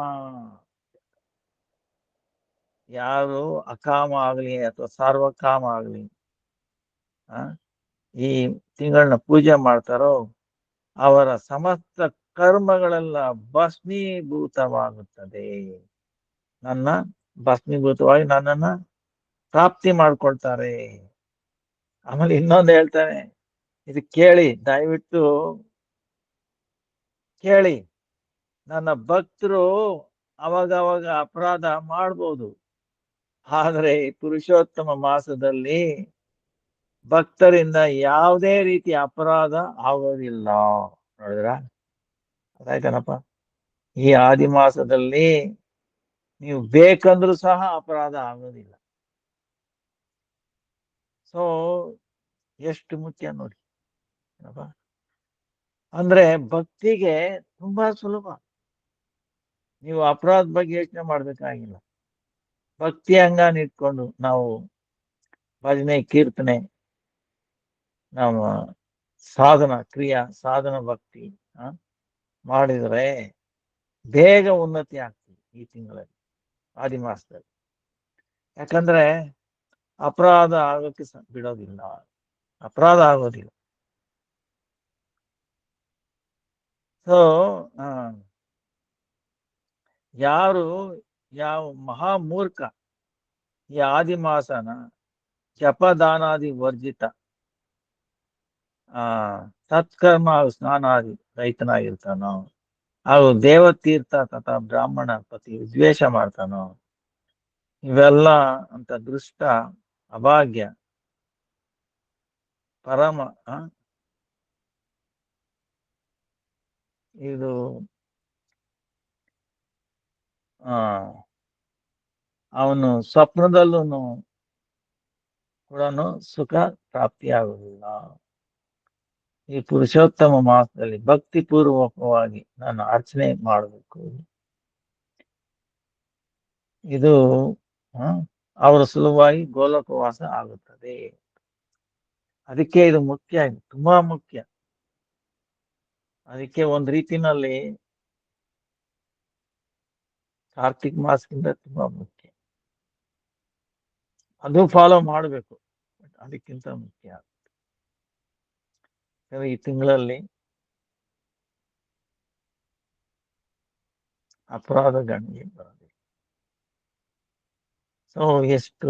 ಯಾರು ಅಕಾಮ ಆಗ್ಲಿ ಅಥವಾ ಸಾರ್ವಕಾಮ ಆಗ್ಲಿ ಈ ತಿಂಗಳನ್ನ ಪೂಜೆ ಮಾಡ್ತಾರೋ ಅವರ ಸಮಸ್ತ ಕರ್ಮಗಳೆಲ್ಲ ಭಸ್ಮೀಭೂತವಾಗುತ್ತದೆ. ಭಸ್ಮೀಭೂತವಾಗಿ ನನ್ನನ್ನ ಪ್ರಾಪ್ತಿ ಮಾಡ್ಕೊಳ್ತಾರೆ. ಆಮೇಲೆ ಇನ್ನೊಂದು ಹೇಳ್ತಾನೆ, ಇದು ಕೇಳಿ, ದಯವಿಟ್ಟು ಕೇಳಿ. ನನ್ನ ಭಕ್ತರು ಅವಾಗ ಅಪರಾಧ ಮಾಡ್ಬೋದು, ಆದ್ರೆ ಪುರುಷೋತ್ತಮ ಮಾಸದಲ್ಲಿ ಭಕ್ತರಿಂದ ಯಾವುದೇ ರೀತಿ ಅಪರಾಧ ಆಗೋದಿಲ್ಲ. ನೋಡಿದ್ರ, ಅದಾಯ್ತನಪ್ಪ. ಈ ಆದಿಮಾಸದಲ್ಲಿ ನೀವು ಬೇಕಂದ್ರೂ ಸಹ ಅಪರಾಧ ಆಗೋದಿಲ್ಲ. ಸೊ ಎಷ್ಟು ಮುಖ್ಯ ನೋಡಿ. ಅಂದ್ರೆ ಭಕ್ತಿಗೆ ತುಂಬಾ ಸುಲಭ. ನೀವು ಅಪರಾಧ ಬಗ್ಗೆ ಯೋಚನೆ ಮಾಡ್ಬೇಕಾಗಿಲ್ಲ. ಭಕ್ತಿ ಅಂಗಾನ ಇಟ್ಕೊಂಡು ನಾವು ಭಜನೆ, ಕೀರ್ತನೆ, ನಮ್ಮ ಸಾಧನ ಭಕ್ತಿ ಮಾಡಿದ್ರೆ ಬೇಗ ಉನ್ನತಿ ಆಗ್ತದೆ ಈ ತಿಂಗಳಲ್ಲಿ, ಆದಿಮಾಸದಲ್ಲಿ. ಯಾಕಂದ್ರೆ ಅಪರಾಧ ಆಗೋಕ್ಕೆ ಬಿಡೋದಿಲ್ಲ, ಅಪರಾಧ ಆಗೋದಿಲ್ಲ. ಸೊ ಯಾವ ಮಹಾಮೂರ್ಖ ಈ ಆದಿಮಾಸನ ಜಪದಾನಾದಿ ವರ್ಜಿತ ಸತ್ಕರ್ಮ ಸ್ನಾನಾದಿ ರೈತನಾಗಿರ್ತಾನೋ, ಹಾಗೂ ದೇವತೀರ್ಥ ತಥಾ ಬ್ರಾಹ್ಮಣ ಪತಿ ದ್ವೇಷ ಮಾಡ್ತಾನೋ, ಇವೆಲ್ಲ ಅಂತ ದೃಷ್ಟ ಅಭಾಗ್ಯ ಪರಮ ಇದು ಅವನು ಸ್ವಪ್ನದಲ್ಲೂ ಕೂಡ ಸುಖ ಪ್ರಾಪ್ತಿಯಾಗುವುದಿಲ್ಲ. ಈ ಪುರುಷೋತ್ತಮ ಮಾಸದಲ್ಲಿ ಭಕ್ತಿ ಪೂರ್ವಕವಾಗಿ ನಾನು ಅರ್ಚನೆ ಮಾಡಬೇಕು. ಇದು ಅವರ ಸುಲಭವಾಗಿ ಗೋಲೋಕವಾಸ ಆಗುತ್ತದೆ. ಅದಕ್ಕೆ ಇದು ಮುಖ್ಯ, ತುಂಬಾ ಮುಖ್ಯ. ಅದಕ್ಕೆ ಒಂದ್ ರೀತಿನಲ್ಲಿ ಕಾರ್ತಿಕ್ ಮಾಸಕ್ಕಿಂತ ತುಂಬಾ ಮುಖ್ಯ. ಅದು ಫಾಲೋ ಮಾಡಬೇಕು, ಅದಕ್ಕಿಂತ ಮುಖ್ಯ. ಈ ತಿಂಗಳಲ್ಲಿ ಅಪರಾಧ ಗಣನೆ ಬರೋದಿಲ್ಲ. ಸೊ ಎಷ್ಟು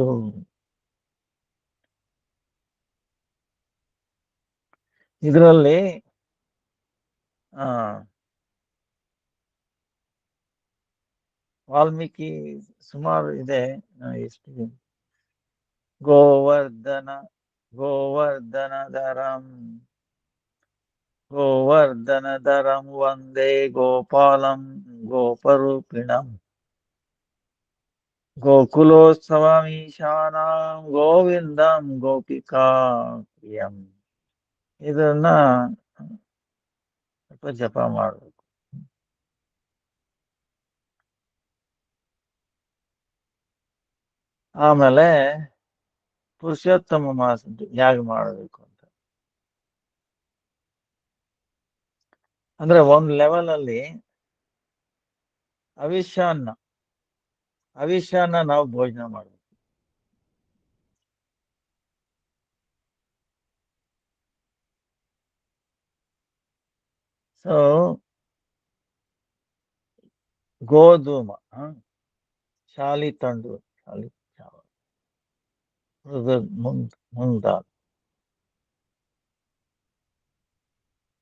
ಇದರಲ್ಲಿ ವಾಲ್ಮೀಕಿ ಸುಮಾರು ಇದೆ. ಎಷ್ಟು ಗೋವರ್ಧನ ಗೋವರ್ಧನಧರಂ ವಂದೇ ಗೋಪಾಲಂ ಗೋಪರೂಪಿಣಂ ಗೋಕುಲೋತ್ಸವಮೀಶಾನಾಂ ಗೋವಿಂದಂ ಗೋಪಿಕಾ ಪ್ರಿಯಂ. ಇದನ್ನ ಸ್ವಲ್ಪ ಜಪ ಮಾಡಬೇಕು. ಆಮೇಲೆ ಪುರುಷೋತ್ತಮ ಮಾಸ ಹೇಗೆ ಮಾಡಬೇಕು ಅಂತ, ಅಂದ್ರೆ ಒಂದ್ ಲೆವೆಲ್ ಅಲ್ಲಿ ಅವಿಷ್ಯಾನ್ನ ನಾವು ಭೋಜನ ಮಾಡಬೇಕು. ಸೊ ಗೋಧೂಮ, ಶಾಲಿ ತಂಡು, ಶಾಲಿ मूंग दाल,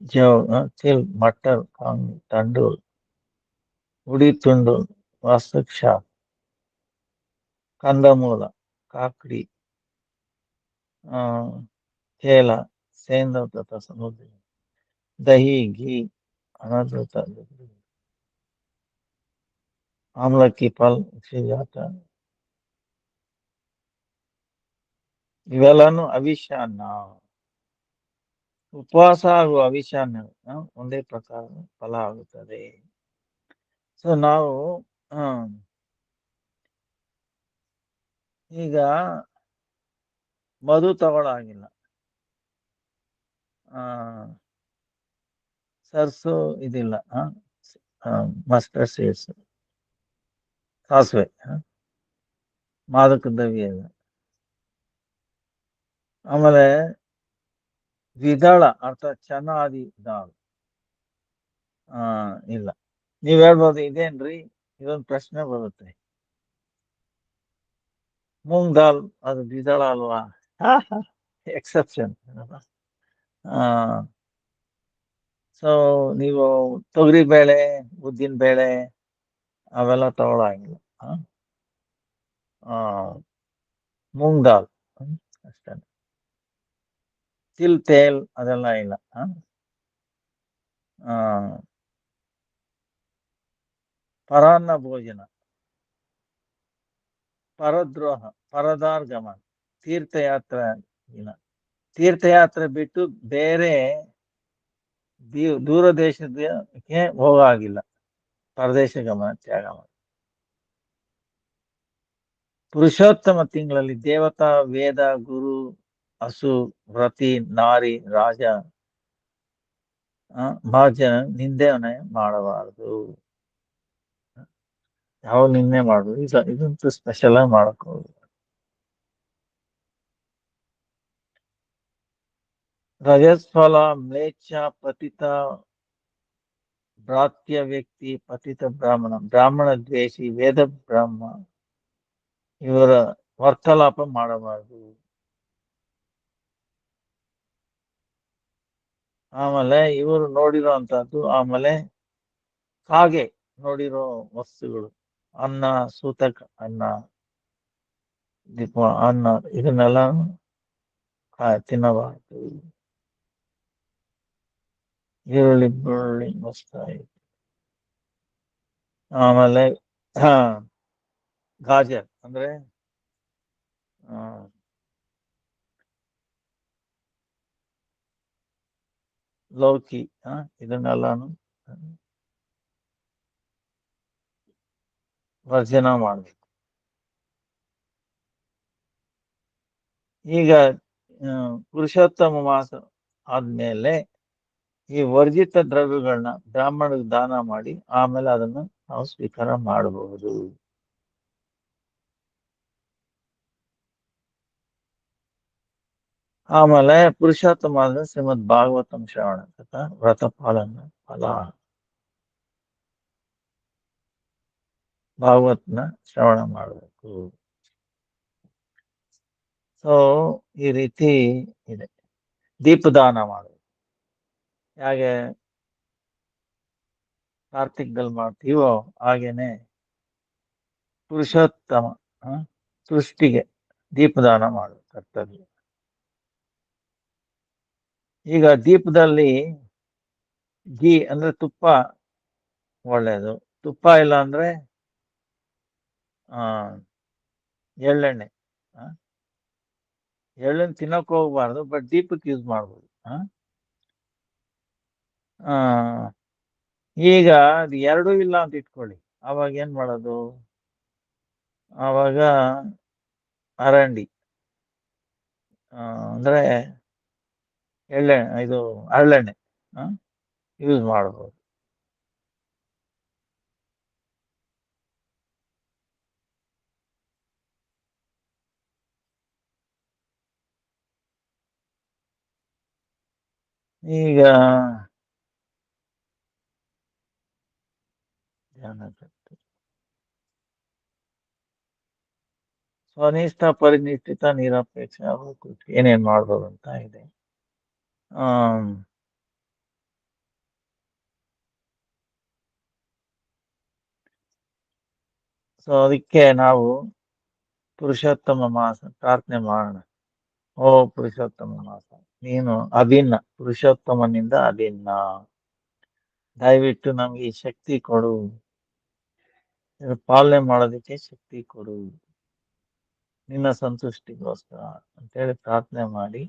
जौ, तिल, मटर, तंडूल, उड़ी तुंडूल, वास्तुक शाक, कंदमूल, काकड़ी, केला, सेंधव तथा समुद्री, दही, घी, अनादृत, आमलकी फल, जाता, ಇವೆಲ್ಲಾನು ಅವಿಷ್ಯಾನ್ನ. ಉಪವಾಸ ಹಾಗೂ ಅವಿಷ್ಯಾನ್ನ ಒಂದೇ ಪ್ರಕಾರ ಫಲ ಆಗುತ್ತದೆ. ಸೊ ನಾವು ಈಗ ಮಧು ತಗೊಳ್ಳಾಗಿಲ್ಲ, ಸರ್ಸು ಇದಿಲ್ಲ, ಮಸ್ಟರ್ಡ್ ಸೀಡ್ಸ್, ಸಾಸಿವೆ, ಮಾದಕ ದ್ರವ್ಯ ಇಲ್ಲ. ಆಮೇಲೆ ದ್ವಿದಳ ಅರ್ಥಾತ್ ಚೆನ್ನಾದಿ ದಾಲ್ ಇಲ್ಲ. ನೀವ್ ಹೇಳ್ಬೋದು ಇದೇನ್ರಿ, ಇದೊಂದು ಪ್ರಶ್ನೆ ಬರುತ್ತೆ, ಮೂಂಗ್ ದಾಲ್ ಅದು ದ್ವಿದಳ ಅಲ್ವಾ? ಎಕ್ಸೆಪ್ಷನ್. ಸೊ ನೀವು ತೊಗರಿ ಬೇಳೆ, ಉದ್ದಿನ ಬೇಳೆ ಅವೆಲ್ಲ ತಗೊಳಂಗಿಲ್ಲ. ಮೂಂಗ್ ದಾಲ್ ಅಷ್ಟೇ. ತಿಲ್ ತೇಲ್ ಅದೆಲ್ಲ ಇಲ್ಲ. ಪರಾನ್ನ ಭೋಜನ, ಪರದ್ರೋಹ, ಪರದಾರ್ಗಮನ, ತೀರ್ಥಯಾತ್ರೆ ಇಲ್ಲ. ತೀರ್ಥಯಾತ್ರೆ ಬಿಟ್ಟು ಬೇರೆ ದೂರ ದೇಶಕ್ಕೆ ಹೋಗಾಗಿಲ್ಲ, ಪರದೇಶ ಗಮನ ತ್ಯಾಗ ಮಾಡಿ. ಪುರುಷೋತ್ತಮ ತಿಂಗಳಲ್ಲಿ ದೇವತಾ, ವೇದ, ಗುರು, ಹಸು, ವ್ರತಿ, ನಾರಿ, ರಾಜ, ಮಹಾಜನ ನಿಂದೆನೆ ಮಾಡಬಾರದು. ಯಾವ ನಿಂದೆ ಮಾಡುದು, ಇದಂತೂ ಸ್ಪೆಷಲ್ ಆಗಿ ಮಾಡಕ್ ಹೋಗುದು. ರಜಸ್ಫಲ, ಮ್ಲೇಚ್ಛ, ಪತಿತ, ಭ್ರಾತ್ಯ ವ್ಯಕ್ತಿ, ಪತಿತ ಬ್ರಾಹ್ಮಣ, ಬ್ರಾಹ್ಮಣ ದ್ವೇಷಿ, ವೇದ ಬ್ರಹ್ಮ ಇವರ ವಾರ್ತಾಲಾಪ ಮಾಡಬಾರದು. ಆಮೇಲೆ ಇವರು ನೋಡಿರೋ ಅಂತದ್ದು, ಆಮೇಲೆ ಕಾಗೆ ನೋಡಿರೋ ವಸ್ತುಗಳು, ಅನ್ನ, ಸೂತಕ ಅನ್ನ, ದೀಪ ಅನ್ನ, ಇದನ್ನೆಲ್ಲ ತಿನ್ನಬಾರದು. ಈರುಳ್ಳಿ, ಬೆಳ್ಳುಳ್ಳಿ ಮಸ್ತಾಯಿ. ಆಮೇಲೆ ಗಾಜರ್ ಅಂದ್ರೆ ಲೌಕಿ ಇದನ್ನೆಲ್ಲಾನು ವರ್ಜನ ಮಾಡ್ಬೇಕು. ಈಗ ಪುರುಷೋತ್ತಮ ಮಾಸ ಆದ್ಮೇಲೆ ಈ ವರ್ಜಿತ ದ್ರವ್ಯಗಳನ್ನ ಬ್ರಾಹ್ಮಣಿಗೆ ದಾನ ಮಾಡಿ ಆಮೇಲೆ ಅದನ್ನು ನಾವು ಸ್ವೀಕಾರ ಮಾಡಬಹುದು. ಆಮೇಲೆ ಪುರುಷೋತ್ತಮ ಅಂದ್ರೆ ಶ್ರೀಮದ್ ಭಾಗವತಂ ಶ್ರವಣ ತಥಾ ವ್ರತ ಪಾಲನ ಫಲ. ಭಾಗವತ್ನ ಶ್ರವಣ ಮಾಡಬೇಕು. ಸೊ ಈ ರೀತಿ ಇದೆ. ದೀಪದಾನ ಮಾಡಬೇಕು. ಹೇಗೆ ಕಾರ್ತಿಕ್ದಲ್ಲಿ ಮಾಡ್ತೀವೋ ಹಾಗೇನೆ ಪುರುಷೋತ್ತಮ ಸೃಷ್ಟಿಗೆ ದೀಪದಾನ ಮಾಡುವ ಕರ್ತವ್ಯ. ಈಗ ದೀಪದಲ್ಲಿ ಘೀ ಅಂದ್ರೆ ತುಪ್ಪ ಒಳ್ಳೇದು. ತುಪ್ಪ ಇಲ್ಲ ಅಂದ್ರೆ ಎಳ್ಳೆಣ್ಣೆ. ಎಳ್ಳೆಣ್ಣೆ ತಿನ್ನಕ್ ಹೋಗ್ಬಾರ್ದು, ಬಟ್ ದೀಪಕ್ಕೆ ಯೂಸ್ ಮಾಡ್ಬೋದು. ಈಗ ಅದು ಎರಡೂ ಇಲ್ಲ ಅಂತ ಇಟ್ಕೊಳ್ಳಿ, ಅವಾಗ ಏನ್ ಮಾಡೋದು? ಆವಾಗ ಅರಂಡಿ ಅಂದ್ರೆ ಇದು ಹರಳೆಣ್ಣೆ ಯೂಸ್ ಮಾಡಬಹುದು. ಈಗ ಸ್ವನಿಷ್ಠ ಪರಿನಿಷ್ಠಿತ ನಿರಪೇಕ್ಷ ಏನೇನ್ ಮಾಡ್ಬೋದು ಅಂತ ಇದೆ. ಸೊ ಅದಕ್ಕೆ ನಾವು ಪುರುಷೋತ್ತಮ ಮಾಸ ಪ್ರಾರ್ಥನೆ ಮಾಡೋಣ. ಓ ಪುರುಷೋತ್ತಮ ಮಾಸ, ನೀನು ಅಭಿನ್ನ, ಪುರುಷೋತ್ತಮನಿಂದ ಅಭಿನ್ನ. ದಯವಿಟ್ಟು ನಮ್ಗೆ ಈ ಶಕ್ತಿ ಕೊಡು, ಪಾಲನೆ ಮಾಡೋದಕ್ಕೆ ಶಕ್ತಿ ಕೊಡು, ನಿನ್ನ ಸಂತುಷ್ಟಿಗೋಸ್ಕರ ಅಂತೇಳಿ ಪ್ರಾರ್ಥನೆ ಮಾಡಿ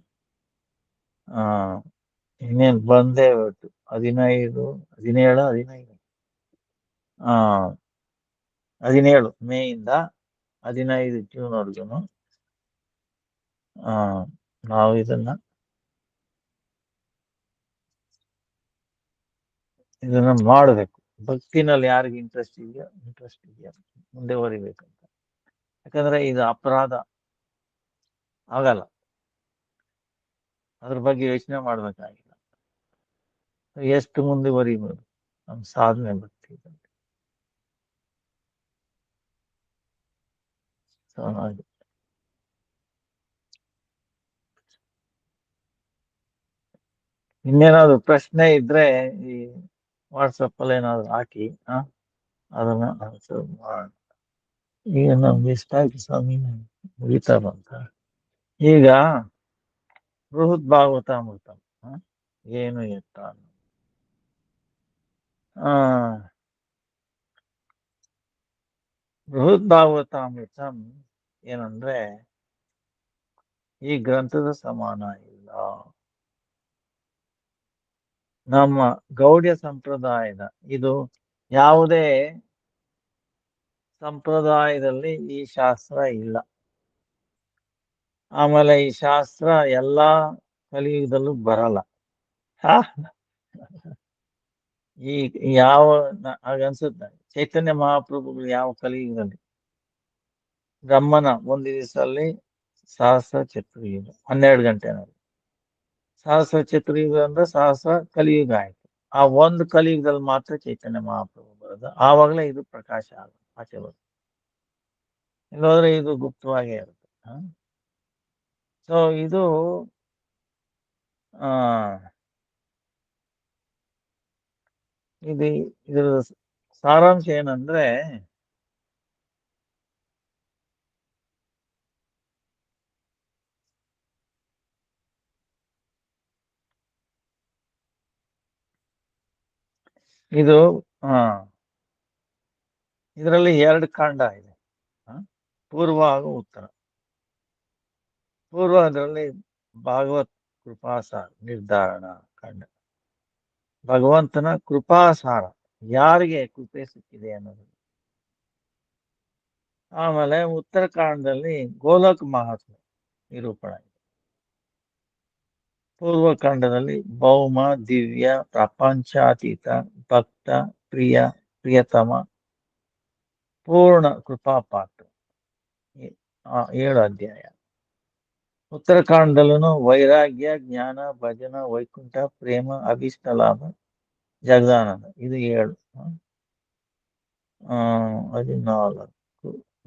ಇನ್ನೇನು ಬಂದೇ ಬಿಟ್ಟು 17 ಮೇಯಿಂದ 15 ಜೂನ್ವರೆಗೂ ನಾವು ಇದನ್ನ ಮಾಡಬೇಕು. ಭಕ್ತಿನಲ್ಲಿ ಯಾರಿಗೆ ಇಂಟ್ರೆಸ್ಟ್ ಇದೆಯಾ ಮುಂದೆ ಹೊರಿಬೇಕಂತ. ಯಾಕಂದ್ರೆ ಇದು ಅಪರಾಧ ಆಗಲ್ಲ, ಅದ್ರ ಬಗ್ಗೆ ಯೋಚನೆ ಮಾಡ್ಬೇಕಾಗಿಲ್ಲ. ಎಷ್ಟು ಮುಂದುವರಿಬೋದು ನಮ್ ಸಾಧನೆ ಭಕ್ತಿ. ಹಾಗೆ ಇನ್ನೇನಾದ್ರು ಪ್ರಶ್ನೆ ಇದ್ರೆ ಈ ವಾಟ್ಸಪ್ ಅಲ್ಲಿ ಏನಾದ್ರು ಹಾಕಿ ಅದನ್ನ ಆನ್ಸರ್ ಮಾಡೋಣ. ಈಗ ನಮ್ಗೆ ಇಷ್ಟ ಆಯ್ತು ಸ್ವಾಮಿ, ಮುಗಿತಾ ಬಂತ. ಈಗ ಬೃಹತ್ ಭಾಗವತಾಮೃತ ಏನು ಎತ್ತ ಬೃಹತ್ ಭಾಗವತಾಮೃತ ಏನಂದ್ರೆ ಈ ಗ್ರಂಥದ ಸಮಾನ ಇಲ್ಲ. ನಮ್ಮ ಗೌಡ್ಯ ಸಂಪ್ರದಾಯದ, ಇದು ಯಾವುದೇ ಸಂಪ್ರದಾಯದಲ್ಲಿ ಈ ಶಾಸ್ತ್ರ ಇಲ್ಲ. ಆಮೇಲೆ ಈ ಶಾಸ್ತ್ರ ಎಲ್ಲಾ ಕಲಿಯುಗದಲ್ಲೂ ಬರಲ್ಲ. ಈ ಯಾವ ಹಾಗನ್ಸುತ್ತೆ, ಚೈತನ್ಯ ಮಹಾಪ್ರಭುಗಳು ಯಾವ ಕಲಿಯುಗದಲ್ಲಿ ಬ್ರಹ್ಮನ ಒಂದು ದಿವಸದಲ್ಲಿ ಸಹಸ್ರ ಚತುರ್ಯುಗ 12 ಗಂಟೆನಲ್ಲಿ. ಸಹಸ್ರ ಚತುರ್ಯುಗ ಅಂದ್ರೆ ಸಹಸ್ರ ಕಲಿಯುಗ ಆಯ್ತು. ಆ ಒಂದು ಕಲಿಯುಗದಲ್ಲಿ ಮಾತ್ರ ಚೈತನ್ಯ ಮಹಾಪ್ರಭು ಬರೋದು. ಆವಾಗಲೇ ಇದು ಪ್ರಕಾಶ ಆಚೆ ಬರುತ್ತೆ. ಇಲ್ಲೋದ್ರೆ ಇದು ಗುಪ್ತವಾಗೇ ಇರುತ್ತೆ. ಸೊ ಇದು ಇದ್ರ ಸಾರಾಂಶ ಏನಂದ್ರೆ, ಇದು ಇದರಲ್ಲಿ 2 ಕಾಂಡ ಇದೆ, ಪೂರ್ವ ಹಾಗೂ ಉತ್ತರ. ಪೂರ್ವ ಅದರಲ್ಲಿ ಭಾಗವತ್ ಕೃಪಾಸ ನಿರ್ಧಾರಣ ಕಾಂಡ, ಭಗವಂತನ ಕೃಪಾಸಾರ, ಯಾರಿಗೆ ಕೃಪೆ ಸಿಕ್ಕಿದೆ ಅನ್ನೋದು. ಆಮೇಲೆ ಉತ್ತರಕಾಂಡದಲ್ಲಿ ಗೋಲಕ್ ಮಹಾತ್ಮೆ ನಿರೂಪಣೆ. ಪೂರ್ವಕಾಂಡದಲ್ಲಿ ಭೌಮ, ದಿವ್ಯ, ಪ್ರಪಂಚಾತೀತ, ಭಕ್ತ, ಪ್ರಿಯ, ಪ್ರಿಯತಮ, ಪೂರ್ಣ ಕೃಪಾಪಾತ್ರ 7 ಅಧ್ಯಾಯ. ಉತ್ತರಕಾಂಡದಲ್ಲೂ ವೈರಾಗ್ಯ, ಜ್ಞಾನ, ಭಜನ, ವೈಕುಂಠ, ಪ್ರೇಮ, ಅಭೀಷ್ಟ ಲಾಭ, ಜಗದಾನಂದ, ಇದು 7. 14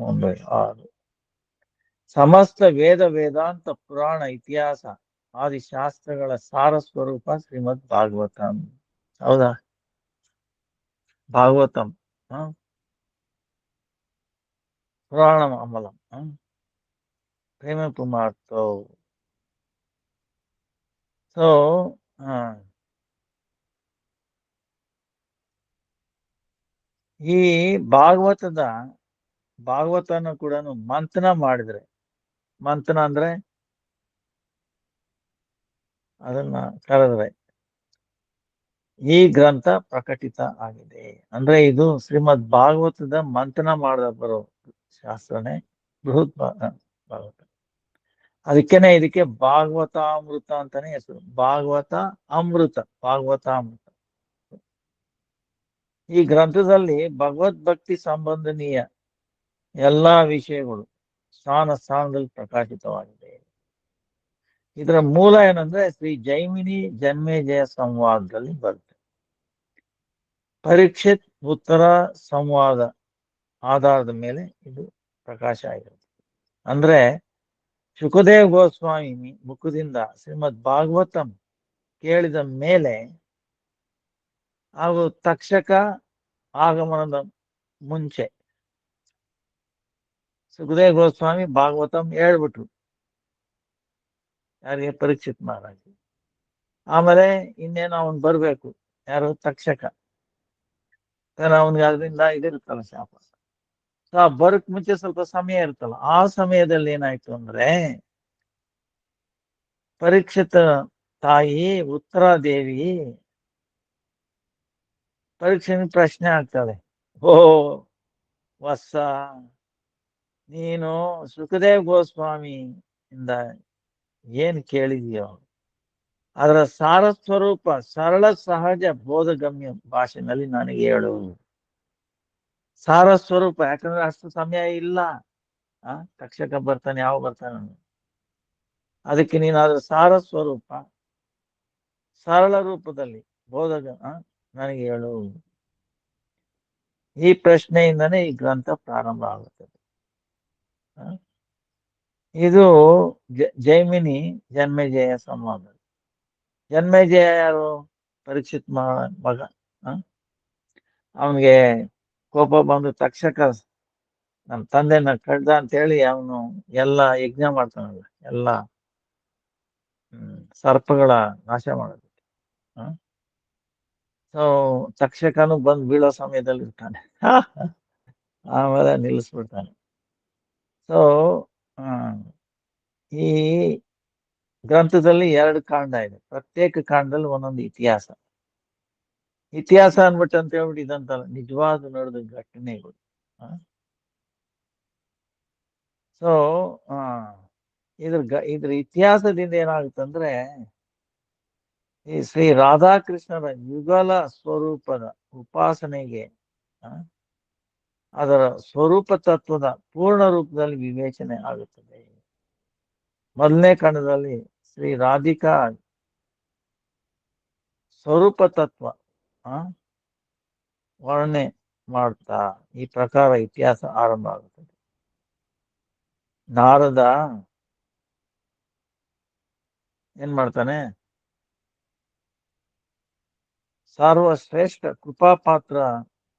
1 6. ಸಮಸ್ತ ವೇದ ವೇದಾಂತ ಪುರಾಣ ಇತಿಹಾಸ ಆದಿಶಾಸ್ತ್ರಗಳ ಸಾರ ಸ್ವರೂಪ ಶ್ರೀಮದ್ ಭಾಗವತಂ. ಹೌದಾ? ಭಾಗವತಂ ಪುರಾಣಂ ಅಮಲಂ ಪ್ರೇಮ ಪುಮಾರ್ತೋ. ಸೊ ಈ ಭಾಗವತನ ಕೂಡ ಮಂಥನ ಮಾಡಿದ್ರೆ, ಮಂಥನ ಅಂದ್ರೆ ಅದನ್ನ ಕರೆದ್ರೆ ಈ ಗ್ರಂಥ ಪ್ರಕಟಿತ ಆಗಿದೆ. ಅಂದ್ರೆ ಇದು ಶ್ರೀಮದ್ ಭಾಗವತದ ಮಂಥನ ಮಾಡದ ಬರೋ ಶಾಸ್ತ್ರನೇ ಬೃಹತ್ ಭಾಗವತ. ಅದಕ್ಕೇನೆ ಇದಕ್ಕೆ ಭಾಗವತಾಮೃತ ಅಂತಾನೆ ಹೆಸರು. ಭಾಗವತಾಮೃತ. ಈ ಗ್ರಂಥದಲ್ಲಿ ಭಗವದ್ಭಕ್ತಿ ಸಂಬಂಧನೀಯ ಎಲ್ಲಾ ವಿಷಯಗಳು ಸ್ಥಾನದಲ್ಲಿ ಪ್ರಕಾಶಿತವಾಗಿದೆ. ಇದರ ಮೂಲ ಏನಂದ್ರೆ ಶ್ರೀ ಜೈಮಿನಿ ಜನ್ಮೇಜಯ ಸಂವಾದದಲ್ಲಿ ಬರುತ್ತೆ. ಪರೀಕ್ಷಿತ್ ಉತ್ತರ ಸಂವಾದ ಆಧಾರದ ಮೇಲೆ ಇದು ಪ್ರಕಾಶ ಆಗಿರುತ್ತೆ. ಅಂದ್ರೆ ಶುಕದೇವ್ ಗೋಸ್ವಾಮಿ ಮುಖದಿಂದ ಶ್ರೀಮದ್ ಭಾಗವತಂ ಕೇಳಿದ ಮೇಲೆ ಹಾಗೂ ತಕ್ಷಕ ಆಗಮನದ ಮುಂಚೆ ಸುಖದೇವ್ ಗೋಸ್ವಾಮಿ ಭಾಗವತಂ ಹೇಳ್ಬಿಟ್ರು. ಯಾರಿಗೆ? ಪರೀಕ್ಷಿತ್ ಮಹಾರಾಜ್. ಆಮೇಲೆ ಇನ್ನೇನು ಅವನ್ ಬರ್ಬೇಕು, ಯಾರು? ತಕ್ಷಕ. ಅವನ್ಗೆ ಅದರಿಂದ ಇದಿರುತ್ತಲ್ಲ ಶಾಪ. ಸೊ ಬರಕ್ ಮುಂಚೆ ಸ್ವಲ್ಪ ಸಮಯ ಇರುತ್ತಲ್ಲ, ಆ ಸಮಯದಲ್ಲಿ ಏನಾಯ್ತು ಅಂದ್ರೆ ಪರೀಕ್ಷಿತ ತಾಯಿ ಉತ್ತರಾದೇವಿ ಪರೀಕ್ಷೆನ ಪ್ರಶ್ನೆ ಆಗ್ತಾಳೆ. ಓ ವತ್ಸ, ನೀನು ಸುಖದೇವ್ ಗೋಸ್ವಾಮಿ ಇಂದ ಏನ್ ಕೇಳಿದೀಯೋ ಅದರ ಸಾರ ಸ್ವರೂಪ ಸರಳ ಸಹಜ ಬೋಧಗಮ್ಯ ಭಾಷೆನಲ್ಲಿ ನನಗೆ ಹೇಳು. ಸಾರ ಸ್ವರೂಪ, ಯಾಕಂದ್ರೆ ಅಷ್ಟು ಸಮಯ ಇಲ್ಲ. ತಕ್ಷಕ ಬರ್ತಾನೆ, ಯಾವ ಬರ್ತಾನೆ, ಅದಕ್ಕೆ ನೀನು ಅದರ ಸಾರ ಸ್ವರೂಪ ಸರಳ ರೂಪದಲ್ಲಿ ನನಗೆ ಹೇಳು. ಈ ಪ್ರಶ್ನೆಯಿಂದನೇ ಈ ಗ್ರಂಥ ಪ್ರಾರಂಭ ಆಗುತ್ತದೆ. ಇದು ಜೈಮಿನಿ ಜನ್ಮೇಜಯ ಸಂವಾದ. ಜನ್ಮೇಜಯ ಯಾರು? ಪರೀಕ್ಷಿತ್ ಮಗ. ಅವನಿಗೆ ಕೋಪ ಬಂದು ತಕ್ಷಕ ನನ್ನ ತಂದೆನ ಕಡ್ದ ಅಂತ ಹೇಳಿ ಅವನು ಎಲ್ಲ ಯಜ್ಞ ಮಾಡ್ತಾನಲ್ಲ, ಎಲ್ಲ ಸರ್ಪಗಳ ನಾಶ ಮಾಡೋದು. ಸೊ ತಕ್ಷಕನು ಬಂದು ಬೀಳೋ ಸಮಯದಲ್ಲಿ ಇರ್ತಾನೆ. ಆಮೇಲೆ ನಿಲ್ಲಿಸ್ಬಿಡ್ತಾನೆ. ಸೊ ಈ ಗ್ರಂಥದಲ್ಲಿ 2 ಕಾಂಡ ಇದೆ. ಪ್ರತ್ಯೇಕ ಕಾಂಡದಲ್ಲಿ ಒಂದೊಂದು ಇತಿಹಾಸ ಅನ್ಬಿಟ್ಟು ಅಂತ ಹೇಳ್ಬಿಟ್ಟು ಇದಂತಲ್ಲ, ನಿಜವಾದ ನಡೆದ ಘಟನೆಗಳು. ಸೊ ಇದ್ರ ಇತಿಹಾಸದಿಂದ ಏನಾಗುತ್ತಂದ್ರೆ ಈ ಶ್ರೀ ರಾಧಾಕೃಷ್ಣರ ಯುಗಲ ಸ್ವರೂಪದ ಉಪಾಸನೆಗೆ ಅದರ ಸ್ವರೂಪ ತತ್ವದ ಪೂರ್ಣ ರೂಪದಲ್ಲಿ ವಿವೇಚನೆ ಆಗುತ್ತದೆ. ಮೊದಲನೇ ಕಾಂಡದಲ್ಲಿ ಶ್ರೀ ರಾಧಿಕಾ ಸ್ವರೂಪ ತತ್ವ ವರ್ಣನೆ ಮಾಡ್ತಾ ಈ ಪ್ರಕಾರ ಇತಿಹಾಸ ಆರಂಭ ಆಗುತ್ತದೆ. ನಾರದ ಏನ್ ಮಾಡ್ತಾನೆ? ಸರ್ವಶ್ರೇಷ್ಠ ಕೃಪಾಪಾತ್ರ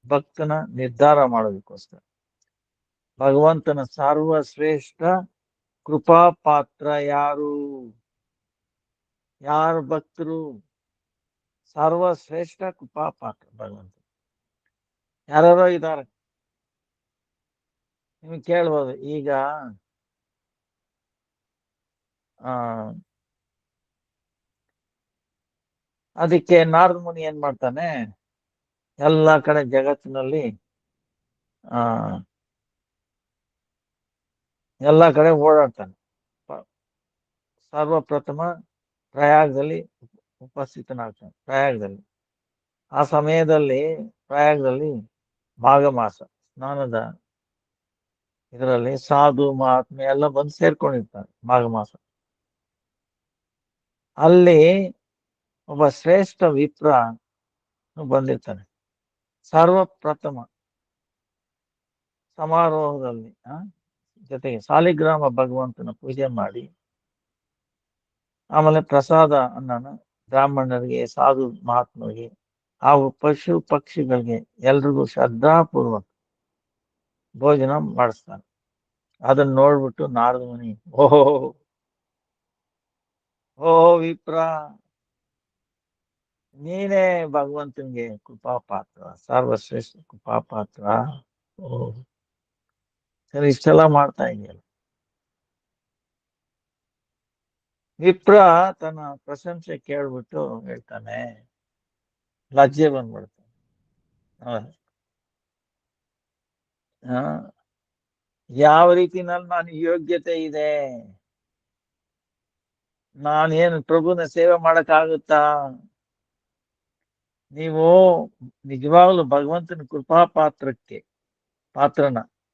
ಭಕ್ತನ ನಿರ್ಧಾರ ಮಾಡೋದಕ್ಕೋಸ್ಕರ ಭಗವಂತನ ಸರ್ವಶ್ರೇಷ್ಠ ಕೃಪಾಪಾತ್ರ ಯಾರು ಭಕ್ತರು? ಸರ್ವಶ್ರೇಷ್ಠ ಕೃಪಾಪಾತ್ರ ಭಗವಂತ. ಯಾರ್ಯಾರೋ ಇದ್ದಾರೆ, ನಿಮ್ಗೆ ಕೇಳ್ಬೋದು. ಈಗ ಅದಕ್ಕೆ ನಾರದ ಮುನಿ ಏನ್ ಮಾಡ್ತಾನೆ, ಎಲ್ಲಾ ಕಡೆ ಜಗತ್ತಿನಲ್ಲಿ ಆ ಎಲ್ಲಾ ಕಡೆ ಓಡಾಡ್ತಾನೆ. ಸರ್ವಪ್ರಥಮ ಪ್ರಯಾಗದಲ್ಲಿ ಉಪಸ್ಥಿತನಾಗ್ತಾನೆ. ಪ್ರಯಾಗದಲ್ಲಿ ಆ ಸಮಯದಲ್ಲಿ ಪ್ರಯಾಗದಲ್ಲಿ ಮಾಘ ಮಾಸ ಸ್ನಾನದ ಇದರಲ್ಲಿ ಸಾಧು ಮಹಾತ್ಮೆ ಎಲ್ಲ ಬಂದು ಸೇರ್ಕೊಂಡಿರ್ತಾರೆ ಮಾಘ ಮಾಸ. ಅಲ್ಲಿ ಒಬ್ಬ ಶ್ರೇಷ್ಠ ವಿಪ್ರ ಬಂದಿರ್ತಾನೆ. ಸರ್ವಪ್ರಥಮ ಸಮಾರೋಹದಲ್ಲಿ ಜೊತೆಗೆ ಸಾಲಿಗ್ರಾಮ ಭಗವಂತನ ಪೂಜೆ ಮಾಡಿ, ಆಮೇಲೆ ಪ್ರಸಾದ ಅನ್ನನ ಬ್ರಾಹ್ಮಣರಿಗೆ, ಸಾಧು ಮಹಾತ್ಮರಿಗೆ, ಹಾಗೂ ಪಶು ಪಕ್ಷಿಗಳಿಗೆ ಎಲ್ರಿಗೂ ಶ್ರದ್ಧಾಪೂರ್ವಕ ಭೋಜನ ಮಾಡಿಸ್ತಾನೆ. ಅದನ್ನ ನೋಡ್ಬಿಟ್ಟು ನಾರದ ಮುನಿ, ಓಹೋ ಓಹೋ ವಿಪ್ರ, ನೀನೇ ಭಗವಂತನಿಗೆ ಕೃಪಾ ಪಾತ್ರ, ಸರ್ವಶ್ರೇಷ್ಠ ಕೃಪಾ ಪಾತ್ರ. ಓ ಸರಿ, ಇಷ್ಟೆಲ್ಲ ಮಾಡ್ತಾ ಇದೆಯಲ್ಲ. ವಿಪ್ರ ತನ್ನ ಪ್ರಶಂಸೆ ಕೇಳ್ಬಿಟ್ಟು ಹೇಳ್ತಾನೆ, ಲಜ್ಜೆ ಬಂದ್ಬಿಡ್ತಾನೆ. ಯಾವ ರೀತಿನಲ್ಲಿ ನಾನು ಯೋಗ್ಯತೆ ಇದೆ, ನಾನೇನು ಪ್ರಭುನ ಸೇವೆ ಮಾಡಕ್ಕಾಗುತ್ತಾ? ನೀವು ನಿಜವಾಗ್ಲೂ ಭಗವಂತನ ಕೃಪಾ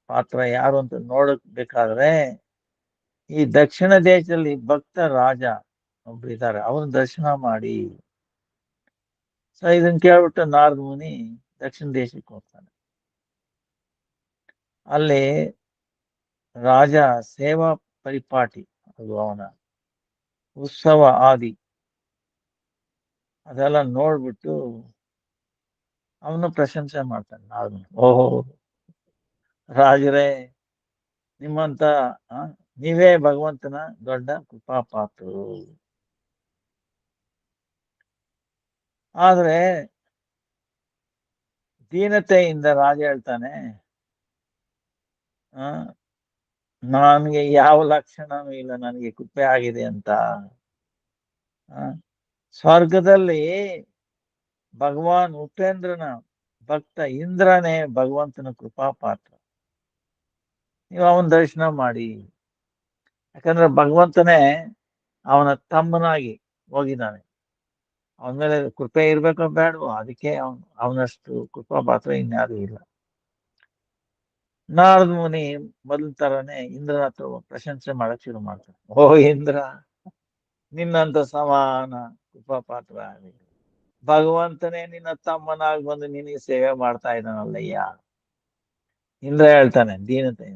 ಪಾತ್ರ ಯಾರು ಅಂತ ನೋಡಬೇಕಾದ್ರೆ ಈ ದಕ್ಷಿಣ ದೇಶದಲ್ಲಿ ಭಕ್ತ ರಾಜ ಒಬ್ರು ಇದ್ದಾರೆ, ಅವನ ದರ್ಶನ ಮಾಡಿ. ಸೊ ಇದನ್ನ ಕೇಳ್ಬಿಟ್ಟು ನಾರದ ಮುನಿ ದಕ್ಷಿಣ ದೇಶಕ್ಕೆ ಹೋಗ್ತಾನೆ. ಅಲ್ಲಿ ರಾಜ ಸೇವಾ ಪರಿಪಾಟಿ, ಅದು ಅವನ ಉತ್ಸವ ಆದಿ ಅದೆಲ್ಲ ನೋಡ್ಬಿಟ್ಟು ಅವನು ಪ್ರಶಂಸೆ ಮಾಡ್ತಾನೆ ನಾರದ ಮುನಿ. ಓಹೋ ರಾಜರೇ, ನಿಮ್ಮಂತ ನೀವೇ ಭಗವಂತನ ದೊಡ್ಡ ಕೃಪಾ ಪಾತ್ರರು. ಆದ್ರೆ ದೀನತೆಯಿಂದ ರಾಜ ಹೇಳ್ತಾನೆ, ನನಗೆ ಯಾವ ಲಕ್ಷಣನೂ ಇಲ್ಲ, ನನಗೆ ಕೃಪೆ ಆಗಿದೆ ಅಂತ. ಸ್ವರ್ಗದಲ್ಲಿ ಭಗವಾನ್ ಉಪೇಂದ್ರನ ಭಕ್ತ ಇಂದ್ರನೇ ಭಗವಂತನ ಕೃಪಾ ಪಾತ್ರ. ನೀವು ಅವನ ದರ್ಶನ ಮಾಡಿ. ಯಾಕಂದ್ರೆ ಭಗವಂತನೇ ಅವನ ತಮ್ಮನಾಗಿ ಹೋಗಿದ್ದಾನೆ. ಅವನ ಮೇಲೆ ಕೃಪೆ ಇರ್ಬೇಕೋ ಬೇಡವೋ, ಅದಕ್ಕೆ ಅವನಷ್ಟು ಕೃಪಾ ಪಾತ್ರ ಇನ್ಯಾರು ಇಲ್ಲ. ನಾರದ ಮುನಿ ಮೊದಲ ತರನೇ ಇಂದ್ರನ ಹತ್ರ ಪ್ರಶಂಸೆ ಮಾಡಕ್ ಶುರು ಮಾಡ್ತಾನೆ. ಓ ಇಂದ್ರ, ನಿನ್ನಂತ ಸಮಾನ ಕೃಪಾ ಪಾತ್ರ ಭಗವಂತನೇ ನಿನ್ನ ತಮ್ಮನಾಗಿ ಬಂದು ನಿನಗೆ ಸೇವೆ ಮಾಡ್ತಾ ಇದ್ದಾನಲ್ಲಯ್ಯ. ಇಂದ್ರ ಹೇಳ್ತಾನೆ ದೀನತೆ,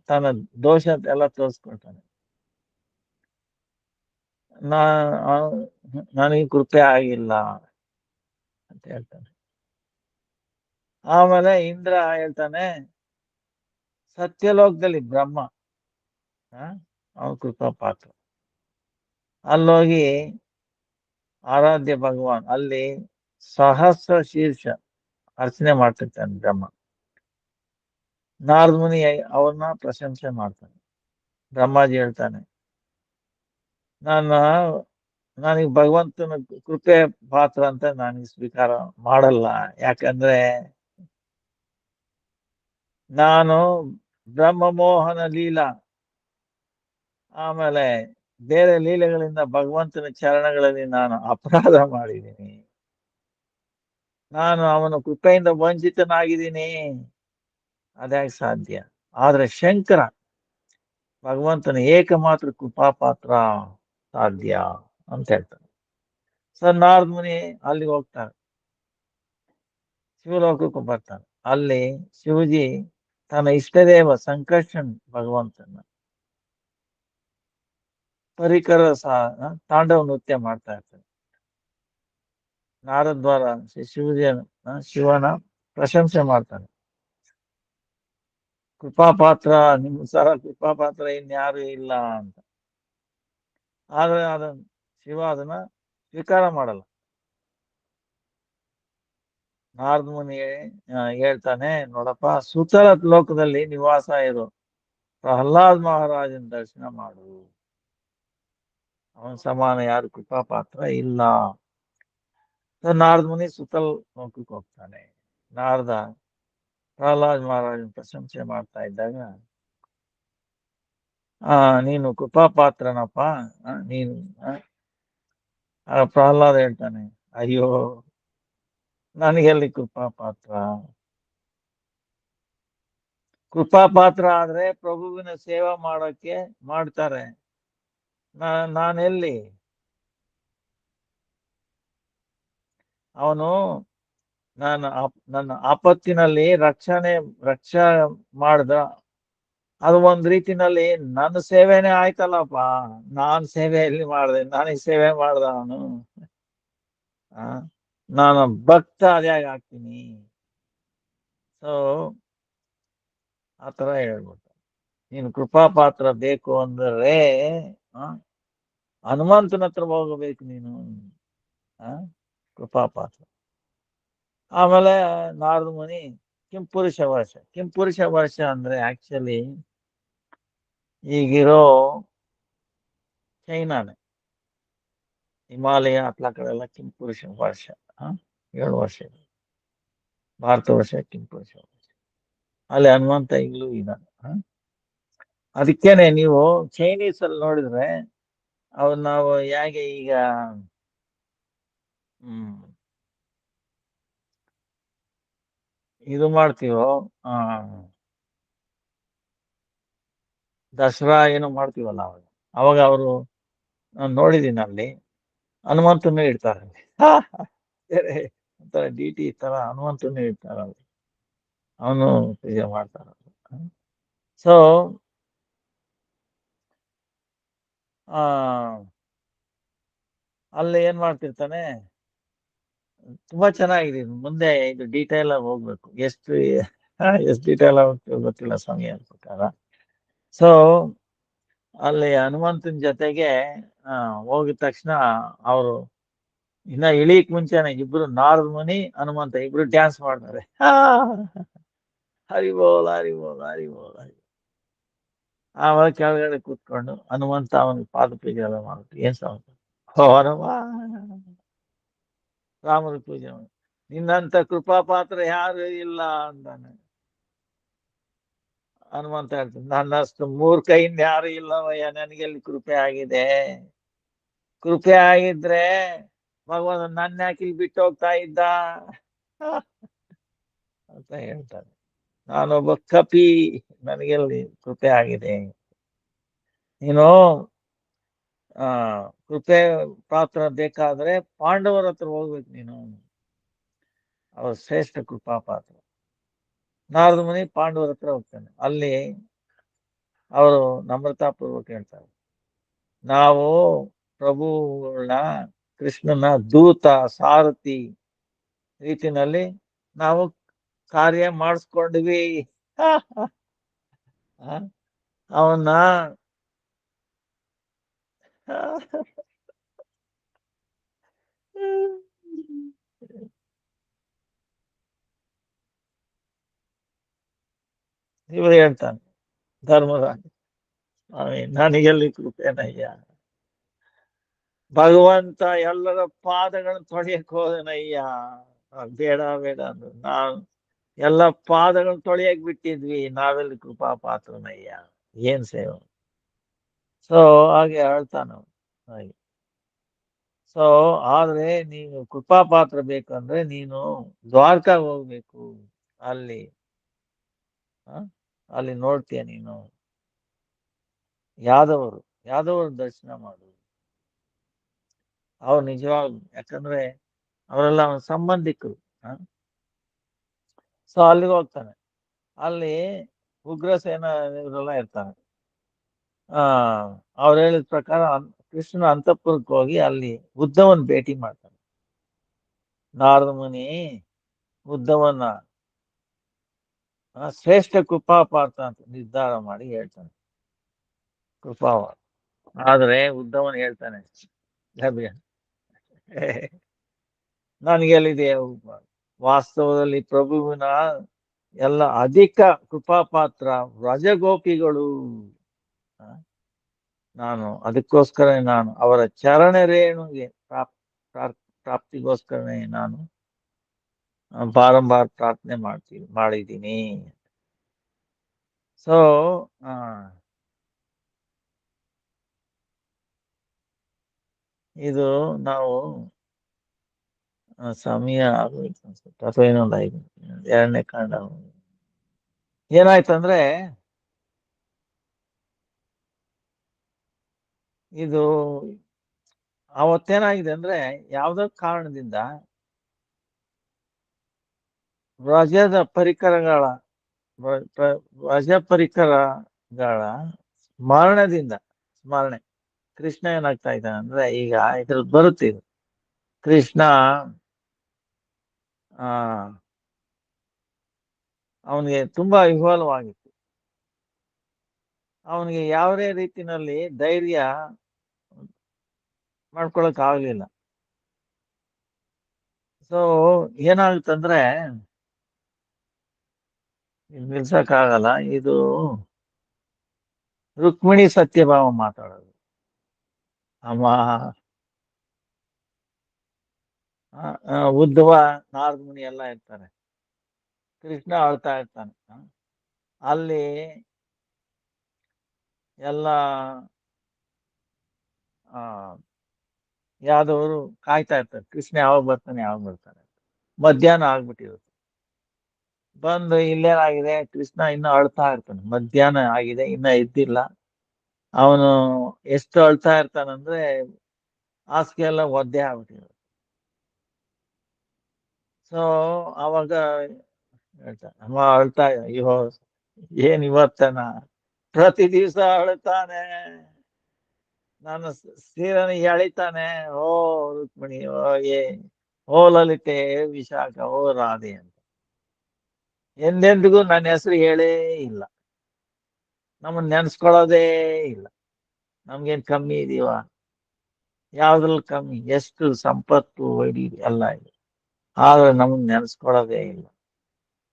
ತನ್ನ ದೋಷ ಎಲ್ಲ ತೋರಿಸ್ಕೊಳ್ತಾನೆ. ನನಗೆ ಕೃಪೆ ಆಗಿಲ್ಲ ಅಂತ ಹೇಳ್ತಾನೆ. ಆಮೇಲೆ ಇಂದ್ರ ಹೇಳ್ತಾನೆ, ಸತ್ಯಲೋಕದಲ್ಲಿ ಬ್ರಹ್ಮ ಅವನ ಕೃಪಾ ಪಾತ್ರ. ಅಲ್ಲೋಗಿ ಆರಾಧ್ಯ ಭಗವಾನ್ ಅಲ್ಲಿ ಸಹಸ್ರ ಶೀರ್ಷ ಅರ್ಚನೆ ಮಾಡ್ತಿರ್ತಾನೆ ಬ್ರಹ್ಮ. ನಾರದ ಮುನಿ ಅವ್ರನ್ನ ಪ್ರಶಂಸೆ ಮಾಡ್ತಾನೆ. ಬ್ರಹ್ಮಾಜಿ ಹೇಳ್ತಾನೆ, ನನಗೆ ಭಗವಂತನ ಕೃಪೆ ಪಾತ್ರ ಅಂತ ನನಗೆ ಸ್ವೀಕಾರ ಮಾಡಲ್ಲ. ಯಾಕಂದ್ರೆ ನಾನು ಬ್ರಹ್ಮಮೋಹನ ಲೀಲಾ ಆಮೇಲೆ ಬೇರೆ ಲೀಲೆಗಳಿಂದ ಭಗವಂತನ ಚರಣಗಳಲ್ಲಿ ನಾನು ಅಪರಾಧ ಮಾಡಿದ್ದೀನಿ. ನಾನು ಅವನ ಕೃಪೆಯಿಂದ ವಂಚಿತನಾಗಿದ್ದೀನಿ. ಅದ್ಯಾಕೆ ಸಾಧ್ಯ? ಆದ್ರೆ ಶಂಕರ ಭಗವಂತನ ಏಕಮಾತ್ರ ಕೃಪಾ ಪಾತ್ರ ಸಾಧ್ಯ ಅಂತ ಹೇಳ್ತಾನೆ. ಸರ್ ನಾರದ ಮುನಿ ಅಲ್ಲಿಗೆ ಹೋಗ್ತಾರೆ, ಶಿವಲೋಕಕ್ಕೆ ಬರ್ತಾನೆ. ಅಲ್ಲಿ ಶಿವಜಿ ತನ್ನ ಇಷ್ಟದೇವ ಸಂಕರ್ಷಣ್ ಭಗವಂತನ ಪರಿಕರ ತಾಂಡವ ನೃತ್ಯ ಮಾಡ್ತಾ ಇರ್ತಾನೆ. ನಾರದ್ವಾರ ಶಿವನ ಪ್ರಶಂಸೆ ಮಾಡ್ತಾನೆ. ಕೃಪಾ ಪಾತ್ರ, ನಿಮ್ಮ ಸರ ಕೃಪಾ ಪಾತ್ರ ಇನ್ಯಾರು ಇಲ್ಲ ಅಂತ. ಆದ್ರೆ ಶಿವ ಅದನ್ನ ಸ್ವೀಕಾರ ಮಾಡಲ್ಲ. ನಾರದ ಮುನಿ ಹೇಳ್ತಾನೆ, ನೋಡಪ್ಪ, ಸುತರ ಲೋಕದಲ್ಲಿ ನಿವಾಸ ಇರೋ ಪ್ರಹ್ಲಾದ್ ಮಹಾರಾಜನ ದರ್ಶನ ಮಾಡು. ಅವನ ಸಮಾನ ಯಾರು ಕೃಪಾಪಾತ್ರ ಇಲ್ಲ. ನಾರದ ಮುನಿ ಸುತ್ತಲ್ ನೋಡ್ಲಿಕ್ಕೆ ಹೋಗ್ತಾನೆ. ನಾರದ ಪ್ರಹ್ಲಾದ್ ಮಹಾರಾಜನ ಪ್ರಶಂಸೆ ಮಾಡ್ತಾ ಇದ್ದಾಗ, ನೀನು ಕೃಪಾಪಾತ್ರನಪ್ಪ, ನೀನು ಪ್ರಹ್ಲಾದ್ ಹೇಳ್ತಾನೆ, ಅಯ್ಯೋ ನನಗೆಲ್ಲಿ ಕೃಪಾಪಾತ್ರ. ಕೃಪಾಪಾತ್ರ ಆದ್ರೆ ಪ್ರಭುವಿನ ಸೇವಾ ಮಾಡೋಕೆ ಮಾಡ್ತಾರೆ, ನಾನೆಲ್ಲಿ. ಅವನು ನನ್ನ ಆಪತ್ತಿನಲ್ಲಿ ರಕ್ಷಾ ಮಾಡ್ದ. ಅದು ಒಂದ್ ರೀತಿನಲ್ಲಿ ನನ್ನ ಸೇವೆನೇ ಆಯ್ತಲ್ಲಪ್ಪ. ನಾನ್ ಸೇವೆ ಎಲ್ಲಿ ಮಾಡ್ದೆ, ನನಗ್ ಸೇವೆ ಮಾಡ್ದ ಅವನು. ನಾನು ಭಕ್ತ ಅದ್ಯಾಗ ಆಗ್ತೀನಿ. ಸೊ ಆತರ ಹೇಳ್ಬಿಟ್ಟು, ನೀನು ಕೃಪಾಪಾತ್ರ ಬೇಕು ಅಂದ್ರೆ ಹನುಮಂತನ ಹತ್ರ ಹೋಗಬೇಕು ನೀನು, ಕೃಪಾಪಾತ್ರ. ಆಮೇಲೆ ನಾರದ ಮುನಿ ಕಿಂಪುರುಷ ವರ್ಷ ಅಂದ್ರೆ ಆಕ್ಚುಲಿ ಈಗಿರೋ ಚೈನಾನೆ, ಹಿಮಾಲಯ ಅತ್ಲ ಕಡೆ ಎಲ್ಲ ಕಿಂಪುರುಷ ವರ್ಷ 7 ವರ್ಷ ಇದೆ. ಭಾರತ ವರ್ಷ ಕಿಂಪುರುಷ ವರ್ಷ. ಅಲ್ಲಿ ಹನುಮಂತ ಈಗಲೂ ಇದ್ದಾನೆ. ಅದಕ್ಕೇನೆ ನೀವು ಚೈನೀಸ್ ಅಲ್ಲಿ ನೋಡಿದ್ರೆ ನಾವು ಹೇಗೆ ಈಗ ಇದು ಮಾಡ್ತೀವೋ, ದಸರಾ ಏನೋ ಮಾಡ್ತೀವಲ್ಲ ಅವಾಗ ಅವರು, ನಾನು ನೋಡಿದ್ದೀನಿ ಅಲ್ಲಿ ಹನುಮಂತನೇ ಇಡ್ತಾರೆ. ಒಂಥರ DT ತರ ಹನುಮಂತನೇ ಇಡ್ತಾರ, ಅವನು ಪೂಜೆ ಮಾಡ್ತಾರ. ಸೊ ಅಲ್ಲಿ ಏನ್ ಮಾಡ್ತಿರ್ತಾನೆ, ತುಂಬಾ ಚೆನ್ನಾಗಿದೆ. ಮುಂದೆ ಇದು ಡೀಟೇಲ್ ಆಗಿ ಹೋಗ್ಬೇಕು, ಎಷ್ಟು ಡೀಟೇಲ್ ಆಗಿ ಗೊತ್ತಿಲ್ಲ ಸಮಯ ಪ್ರಕಾರ. ಸೊ ಅಲ್ಲಿ ಹನುಮಂತನ ಜೊತೆಗೆ ಹೋಗಿದ ತಕ್ಷಣ ಅವರು ಇನ್ನ ಇಳಿಯಕ್ ಮುಂಚೆನೆ ಇಬ್ರು, ನಾರದ ಮುನಿ ಹನುಮಂತ ಇಬ್ರು ಡ್ಯಾನ್ಸ್ ಮಾಡ್ತಾರೆ. ಹರಿಬೋಲ್ ಹರಿಬೋಲ್ ಹರಿಬೋಲ್ ಹರಿ. ಆವಾಗ ಕೆಳಗಡೆ ಕೂತ್ಕೊಂಡು ಹನುಮಂತ ಅವನಿಗೆ ಪಾದ ಪೂಜೆ ಎಲ್ಲ ಮಾಡ್ಬಿಟ್ಟು, ಏನ್ ಸಾಕು ರಾಮನ ಪೂಜೆ ಮಾಡಿ, ನಿನ್ನಂತ ಕೃಪಾ ಪಾತ್ರ ಯಾರು ಇಲ್ಲ ಅಂತಾನೆ. ಹನುಮಂತ ಹೇಳ್ತಾನೆ, ನನ್ನಷ್ಟು ಮೂರ್ಖ ಯಾರು ಇಲ್ಲವಯ್ಯ, ನನಗೆಲ್ಲಿ ಕೃಪೆ ಆಗಿದೆ. ಕೃಪೆ ಆಗಿದ್ರೆ ಭಗವಂತ ನನ್ನ ಯಾಕೆ ಬಿಟ್ಟು ಹೋಗ್ತಾ ಇದ್ದ ಅಂತ ಹೇಳ್ತಾನೆ. ನಾನೊಬ್ಬ ಕಪಿ, ನನಗೆಲ್ಲಿ ಕೃಪೆ ಆಗಿದೆ. ನೀನು ಕೃಪೆ ಪಾತ್ರ ಬೇಕಾದ್ರೆ ಪಾಂಡವರ ಹತ್ರ ಹೋಗ್ಬೇಕು ನೀನು, ಅವ್ರ ಶ್ರೇಷ್ಠ ಕೃಪಾ ಪಾತ್ರ. ನಾರದ ಮುನಿ ಪಾಂಡವರ ಹತ್ರ ಹೋಗ್ತಾನೆ. ಅಲ್ಲಿ ಅವರು ನಮ್ರತಾಪೂರ್ವಕ ಹೇಳ್ತಾರೆ, ನಾವು ಪ್ರಭುಗಳನ್ನ ಕೃಷ್ಣನ ದೂತ ಸಾರಥಿ ರೀತಿನಲ್ಲಿ ನಾವು ಕಾರ್ಯ ಮಾಡಿಸ್ಕೊಂಡ್ವಿ. ಅವನ್ನ ಇವರು ಹೇಳ್ತಾನೆ ಧರ್ಮರಾಜ, ನನಗೆಲ್ಲಿ ಕೃಪೆನಯ್ಯ, ಭಗವಂತ ಎಲ್ಲರ ಪಾದಗಳನ್ನು ತೊಳೆಯಕ್ ಹೋದನಯ್ಯ. ಬೇಡ ಬೇಡ ಅಂದ್ರು, ನಾವು ಎಲ್ಲ ಪಾದಗಳನ್ನು ತೊಳೆಯಕ್ ಬಿಟ್ಟಿದ್ವಿ, ನಾವೆಲ್ಲಿ ಕೃಪಾ ಪಾತ್ರನಯ್ಯ, ಏನ್ ಸೇವೆ. ಸೊ ಹಾಗೆ ಹೇಳ್ತಾನ ಹಾಗೆ. ಸೊ ಆದ್ರೆ ನೀನು ಕೃಪಾ ಪಾತ್ರ ಬೇಕಂದ್ರೆ ನೀನು ದ್ವಾರಕಾಗ ಹೋಗ್ಬೇಕು. ಅಲ್ಲಿ ಅಲ್ಲಿ ನೋಡ್ತೀಯ ನೀನು, ಯಾದವರು ದರ್ಶನ ಮಾಡು. ಅವ್ರು ನಿಜವಾಗ್ಲು, ಯಾಕಂದ್ರೆ ಅವರೆಲ್ಲ ಅವನ ಸಂಬಂಧಿಕರು. ಸೊ ಅಲ್ಲಿಗೆ ಹೋಗ್ತಾನೆ. ಅಲ್ಲಿ ಉಗ್ರಸೇನ ಇವರೆಲ್ಲ ಇರ್ತಾನೆ. ಅವ್ರು ಹೇಳಿದ ಪ್ರಕಾರ ಕೃಷ್ಣನ ಅಂತಃಪುರಕ್ಕೆ ಹೋಗಿ ಅಲ್ಲಿ ಉದ್ಧವನ್ ಭೇಟಿ ಮಾಡ್ತಾನೆ. ನಾರದ ಮುನಿ ಉದ್ಧವನ್ನ ಶ್ರೇಷ್ಠ ಕೃಪಾಪಾತ್ರ ಅಂತ ನಿರ್ಧಾರ ಮಾಡಿ ಹೇಳ್ತಾನೆ, ಕೃಪಾವ. ಆದ್ರೆ ಉದ್ಧವನ್ ಹೇಳ್ತಾನೆ, ನನಗೆಲ್ಲಿದೆ, ವಾಸ್ತವದಲ್ಲಿ ಪ್ರಭುವಿನ ಎಲ್ಲ ಅಧಿಕ ಕೃಪಾಪಾತ್ರ ವ್ರಜಗೋಪಿಗಳು. ಅದಕ್ಕೋಸ್ಕರ ನಾನು ಅವರ ಚರಣ ರೇಣುಗೆ ಪ್ರಾಪ್ತಿಗೋಸ್ಕರನೇ ನಾನು ಬಾರಂಬಾರ ಪ್ರಾರ್ಥನೆ ಮಾಡಿದ್ದೀನಿ. ಸೊ ಇದು ನಾವು ಸಮಯ ಆಗೋಯ್ತು ಅನ್ಸುತ್ತೆ, ಅಥವಾ ಇನ್ನೊಂದು 2ನೇ ಕಾಂಡ. ಏನಾಯ್ತಂದ್ರೆ ಇದು ಅವತ್ತೇನಾಗಿದೆ ಅಂದ್ರೆ ಯಾವ್ದೋ ಕಾರಣದಿಂದ ವಜ್ರದ ಪರಿಕರಗಳ ಸ್ಮರಣೆ ಕೃಷ್ಣ ಏನಾಗ್ತಾ ಇದ್ದಾನೆ ಅಂದ್ರೆ, ಈಗ ಇದ್ರದ್ದು ಬರುತ್ತೆ ಇದು, ಕೃಷ್ಣ ಅವನಿಗೆ ತುಂಬಾ ವಿಫಲವಾಗಿತ್ತು. ಅವನಿಗೆ ಯಾವುದೇ ರೀತಿನಲ್ಲಿ ಧೈರ್ಯ ಮಾಡ್ಕೊಳಕ್ ಆಗ್ಲಿಲ್ಲ. ಸೊ ಏನಾಗುತ್ತಂದ್ರೆ, ನಿಲ್ಸಕ್ಕಾಗಲ್ಲ. ಇದು ರುಕ್ಮಿಣಿ ಸತ್ಯಭಾಮ ಮಾತಾಡೋದು. ಅಮ್ಮ ಉದ್ಧವ, ನಾರದ ಮುನಿ ಎಲ್ಲ ಇರ್ತಾರೆ. ಕೃಷ್ಣ ಅಳ್ತಾ ಇರ್ತಾನೆ. ಅಲ್ಲಿ ಎಲ್ಲ ಯಾದವರು ಕಾಯ್ತಾ ಇರ್ತಾರೆ, ಕೃಷ್ಣ ಯಾವಾಗ ಬರ್ತಾನೆ. ಮಧ್ಯಾಹ್ನ ಆಗ್ಬಿಟ್ಟಿರುತ್ತೆ. ಬಂದು ಇಲ್ಲೇನಾಗಿದೆ, ಕೃಷ್ಣ ಇನ್ನ ಅಳ್ತಾ ಇರ್ತಾನೆ. ಮಧ್ಯಾಹ್ನ ಆಗಿದೆ, ಇನ್ನ ಎದ್ದಿಲ್ಲ. ಅವನು ಎಷ್ಟು ಅಳ್ತಾ ಇರ್ತಾನಂದ್ರೆ ಹಾಸಿಗೆ ಎಲ್ಲ ಒದ್ದೆ ಆಗ್ಬಿಟ್ಟಿರುತ್ತೆ. ಸೊ ಅವಾಗ ಹೇಳ್ತಾನೆ, ಅಮ್ಮ ಅಳ್ತಾ, ಅಯ್ಯೋ ಏನ್ ಇವತ್ತನ ಪ್ರತಿ ದಿವಸ ಅಳ್ತಾನೆ, ನನ್ನ ಸೀರನ ಎಳಿತಾನೆ. ಓ ರುಕ್ಮಿಣಿ, ಓ ಲಲಿತೆ, ವಿಶಾಖ, ಓ ರಾಧೆ ಅಂತ ಎಂದೆಂದಿಗೂ ನನ್ನ ಹೆಸರು ಹೇಳೇ ಇಲ್ಲ. ನಮ್ಮನ್ನ ನೆನ್ಸ್ಕೊಳ್ಳೋದೇ ಇಲ್ಲ. ನಮ್ಗೇನ್ ಕಮ್ಮಿ ಇದೀವ? ಯಾವ್ದ್ರಲ್ಲಿ ಕಮ್ಮಿ? ಎಷ್ಟು ಸಂಪತ್ತು ಎಲ್ಲ ಇದೆ, ಆದ್ರೆ ನಮ್ಮನ್ನ ನೆನ್ಸ್ಕೊಳ್ಳೋದೇ ಇಲ್ಲ.